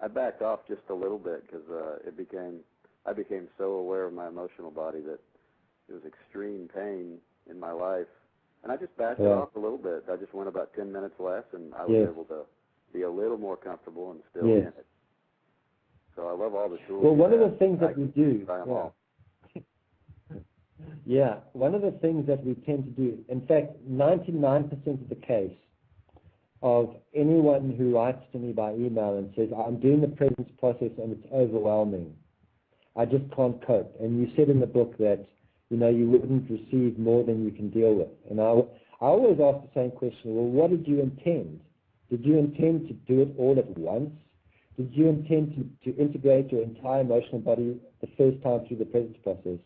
I backed off just a little bit because I became so aware of my emotional body that it was extreme pain in my life, and I just backed off a little bit. I just went about 10 minutes less, and I was able to be a little more comfortable and still in it. So I love all the tools. Well, one of the things that we do, one of the things that we tend to do, in fact, 99% of the case of anyone who writes to me by email and says, I'm doing the presence process and it's overwhelming, I just can't cope. And you said in the book that, you wouldn't receive more than you can deal with. And I always ask the same question, well, what did you intend? Did you intend to do it all at once? Did you intend to integrate your entire emotional body the first time through the presence process?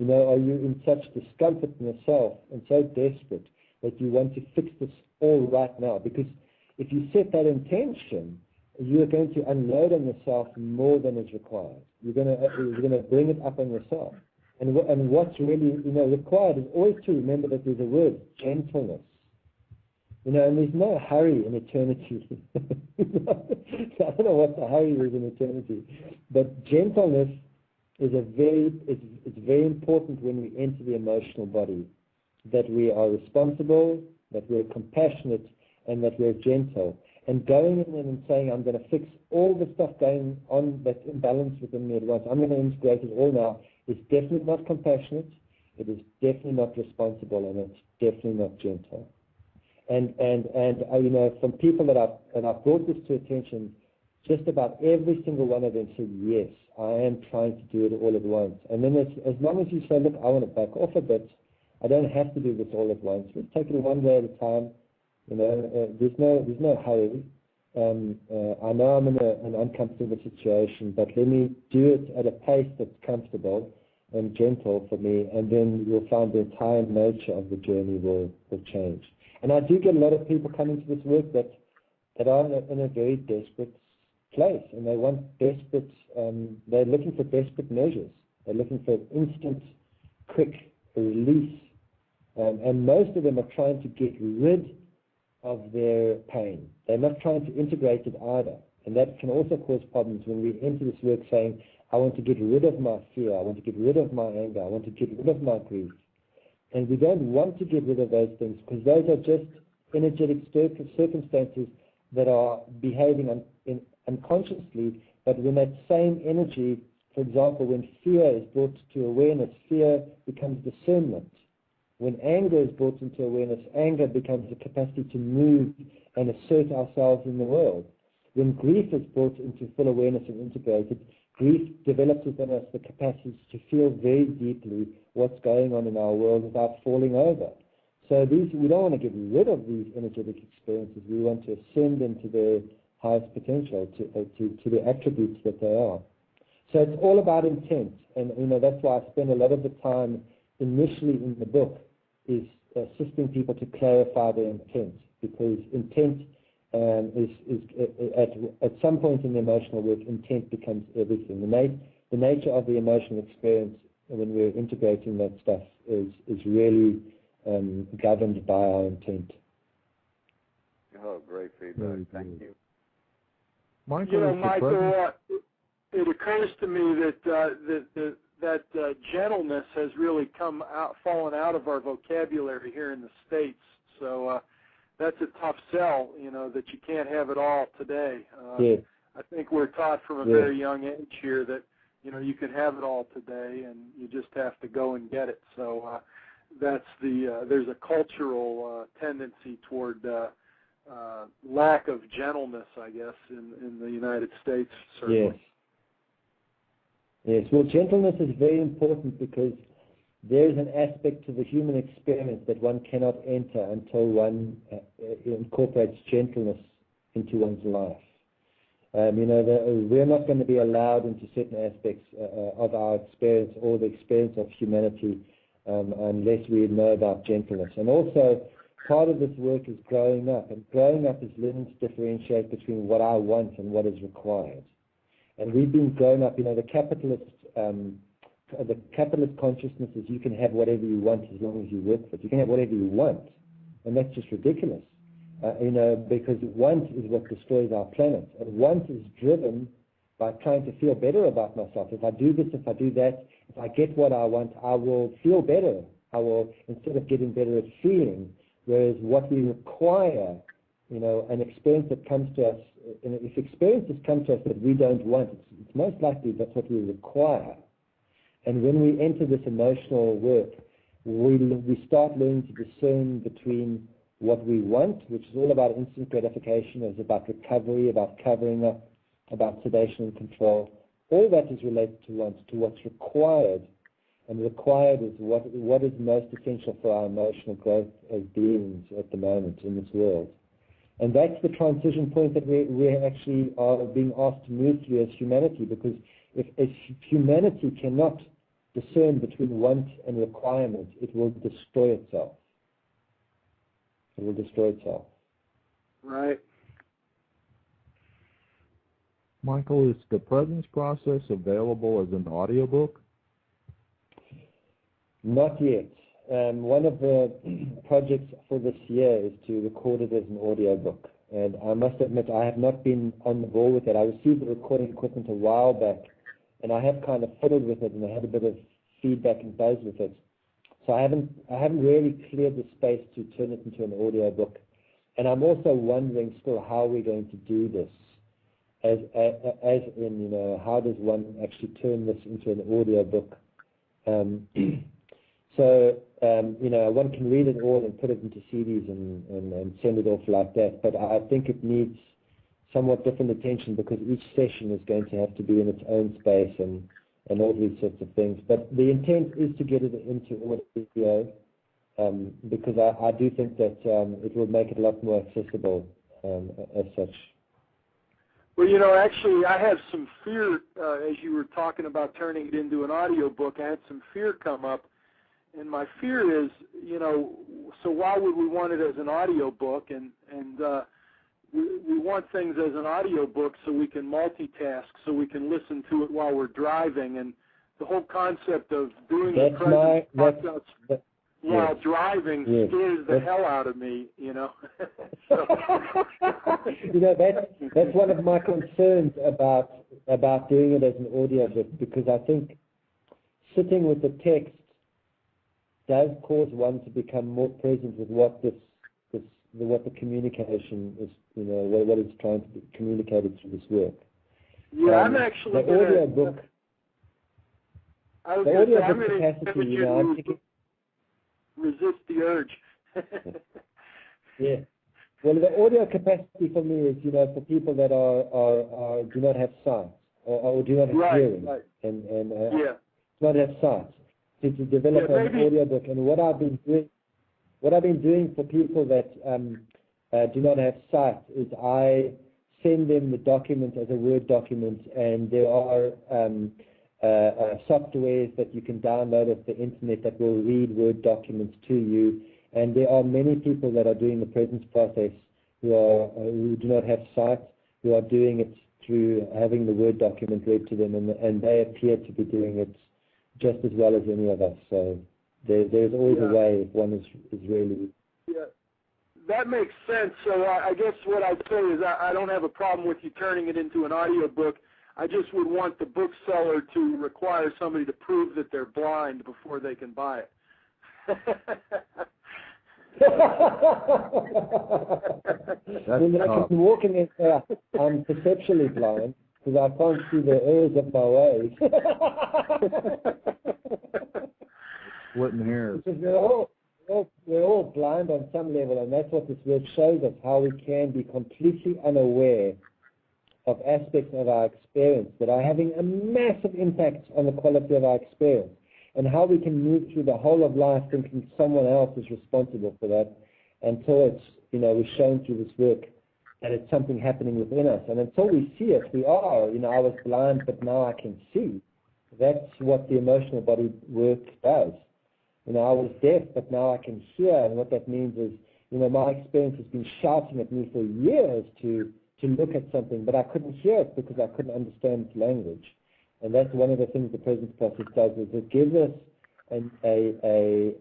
Are you in such discomfort in yourself and so desperate that you want to fix this all right now? Because if you set that intention, you are going to unload on yourself more than is required. You're going to bring it up on yourself. And what's really required is always to remember that there's a word, gentleness. And there's no hurry in eternity. I don't know what the hurry is in eternity, but gentleness is it's very important when we enter the emotional body, that we are responsible, that we're compassionate, and that we're gentle. And going in and saying, I'm going to fix all the stuff going on that's imbalanced within me at once, I'm going to integrate it all now, is definitely not compassionate, it is definitely not responsible, and it's definitely not gentle. And from people that I've brought this to attention, just about every single one of them said, yes, I am trying to do it all at once. And then as long as you say, look, I want to back off a bit, I don't have to do this all at once. Let's take it one day at a time. There's no hurry. I know I'm in an uncomfortable situation, but let me do it at a pace that's comfortable and gentle for me, and then you'll find the entire nature of the journey will change. And I do get a lot of people coming to this work that are in a very desperate place, and they want desperate, they're looking for desperate measures. They're looking for instant, quick release. And most of them are trying to get rid of their pain. They're not trying to integrate it either. And that can also cause problems when we enter this work saying, I want to get rid of my fear, I want to get rid of my anger, I want to get rid of my grief. And we don't want to get rid of those things because those are just energetic circumstances that are behaving unconsciously. But when that same energy, for example, when fear is brought to awareness, fear becomes discernment. When anger is brought into awareness, anger becomes the capacity to move and assert ourselves in the world. When grief is brought into full awareness and integrated, grief develops within us the capacity to feel very deeply what's going on in our world without falling over. So we don't want to get rid of these energetic experiences. We want to ascend into their highest potential, to the attributes that they are. So it's all about intent. And, that's why I spend a lot of the time initially in the book is assisting people to clarify their intent, because intent is at some point in the emotional work, intent becomes everything. The nature of the emotional experience when we're integrating that stuff is really governed by our intent. Oh, great feedback. Thank you. Michael, Michael, it occurs to me that gentleness has really fallen out of our vocabulary here in the States. So that's a tough sell, that you can't have it all today. Yes. I think we're taught from a very young age here that, you can have it all today and you just have to go and get it. So that's there's a cultural tendency toward lack of gentleness, I guess, in the United States, certainly. Yes. Well, gentleness is very important because there is an aspect to the human experience that one cannot enter until one incorporates gentleness into one's life. We're not going to be allowed into certain aspects of our experience or the experience of humanity unless we know about gentleness. And also, part of this work is growing up, and growing up is learning to differentiate between what I want and what is required. And we've been grown up, the capitalist consciousness is you can have whatever you want as long as you work for it. You can have whatever you want, and that's just ridiculous. Because want is what destroys our planet. And want is driven by trying to feel better about myself. If I do this, if I do that, if I get what I want, I will feel better. I will, instead of getting better at feeling. Whereas what we require, an experience that comes to us, if experiences come to us that we don't want, it's most likely that's what we require. And when we enter this emotional work, we start learning to discern between what we want, which is all about instant gratification, is about recovery, about covering up, about sedation and control. All that is related to what's required. And required is what is most essential for our emotional growth as beings at the moment in this world. And that's the transition point that we actually are being asked to move through as humanity, because if humanity cannot discern between want and requirement, it will destroy itself. It will destroy itself. Right. Michael, is the presence process available as an audiobook? Not yet. One of the projects for this year is to record it as an audiobook. And I must admit, I have not been on the ball with it. I received the recording equipment a while back, and I have kind of fiddled with it, and I had a bit of feedback and buzz with it. So I haven't really cleared the space to turn it into an audiobook. And I'm also wondering still how we're going to do this. As in, how does one actually turn this into an audiobook? So, one can read it all and put it into CDs and send it off like that. But I think it needs somewhat different attention because each session is going to have to be in its own space and all these sorts of things. But the intent is to get it into audio because I do think that it will make it a lot more accessible as such. Well, actually, I have some fear, as you were talking about turning it into an audiobook, I had some fear come up. And my fear is, so why would we want it as an audiobook? And we want things as an audiobook so we can multitask, so we can listen to it while we're driving. And the whole concept of doing the presence process while driving scares the hell out of me, So. That's one of my concerns about doing it as an audiobook, because I think sitting with the text does cause one to become more present with what the communication is, what is trying to be communicated through this work. Yeah, I'm actually the audiobook. I'm going to resist the urge. Yeah. Well, the audio capacity for me is, for people that are do not have sight or do not have hearing and do not have sight. To develop an audiobook, and what I've been doing for people that do not have sight is I send them the document as a Word document, and there are softwares that you can download off the internet that will read Word documents to you. And there are many people that are doing the presence process who do not have sight, who are doing it through having the Word document read to them, and they appear to be doing it just as well as any of us. So there's always a way if one is really... Yeah, that makes sense. So I guess what I'd say is I don't have a problem with you turning it into an audio book. I just would want the bookseller to require somebody to prove that they're blind before they can buy it. When I can walk in there, I'm perceptually blind because I can't see the errors of my ways. Splitting hairs. Because we're all blind on some level, and that's what this work shows us, how we can be completely unaware of aspects of our experience that are having a massive impact on the quality of our experience, and how we can move through the whole of life thinking someone else is responsible for that until it's, we're shown through this work that it's something happening within us. And until we see it, we are, I was blind, but now I can see. That's what the emotional body work does. I was deaf, but now I can hear, and what that means is, my experience has been shouting at me for years to look at something, but I couldn't hear it because I couldn't understand its language. And that's one of the things the presence process does, is it gives us enhances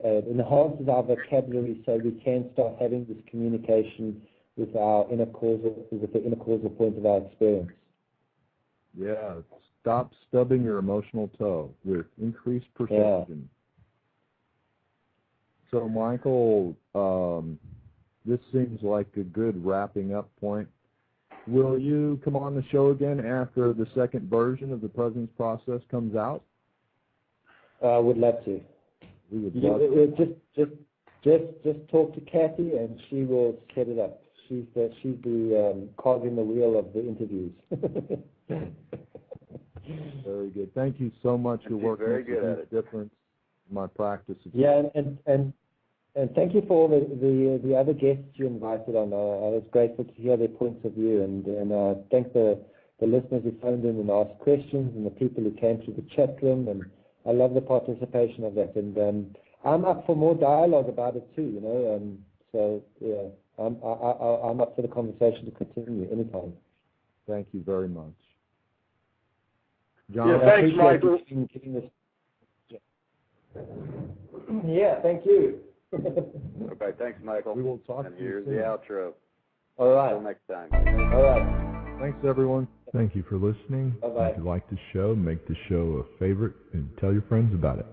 our vocabulary so we can start having this communication with the inner causal point of our experience. Yeah, stop stubbing your emotional toe with increased perception. Yeah. So, Michael, this seems like a good wrapping up point. Will you come on the show again after the second version of the presence process comes out? I would love to. We would love to. Just talk to Kathy, and she will set it up. She's the cog in the wheel of the interviews. Very good. Thank you so much for working. Very good at it. Difference in my practice. Yeah, and thank you for all the other guests you invited on. I was grateful to hear their points of view, and thank the listeners who phoned in and asked questions, and the people who came through the chat room, and I love the participation of that. And I'm up for more dialogue about it too, so yeah, I'm up for the conversation to continue anytime. Thank you very much. John, thanks, Michael. Yeah, thank you. Okay, thanks, Michael. We will talk and to you here's soon. the outro. All right. Until next time. All right. Thanks, everyone. Thank you for listening. Bye-bye. If you like the show, make the show a favorite and tell your friends about it.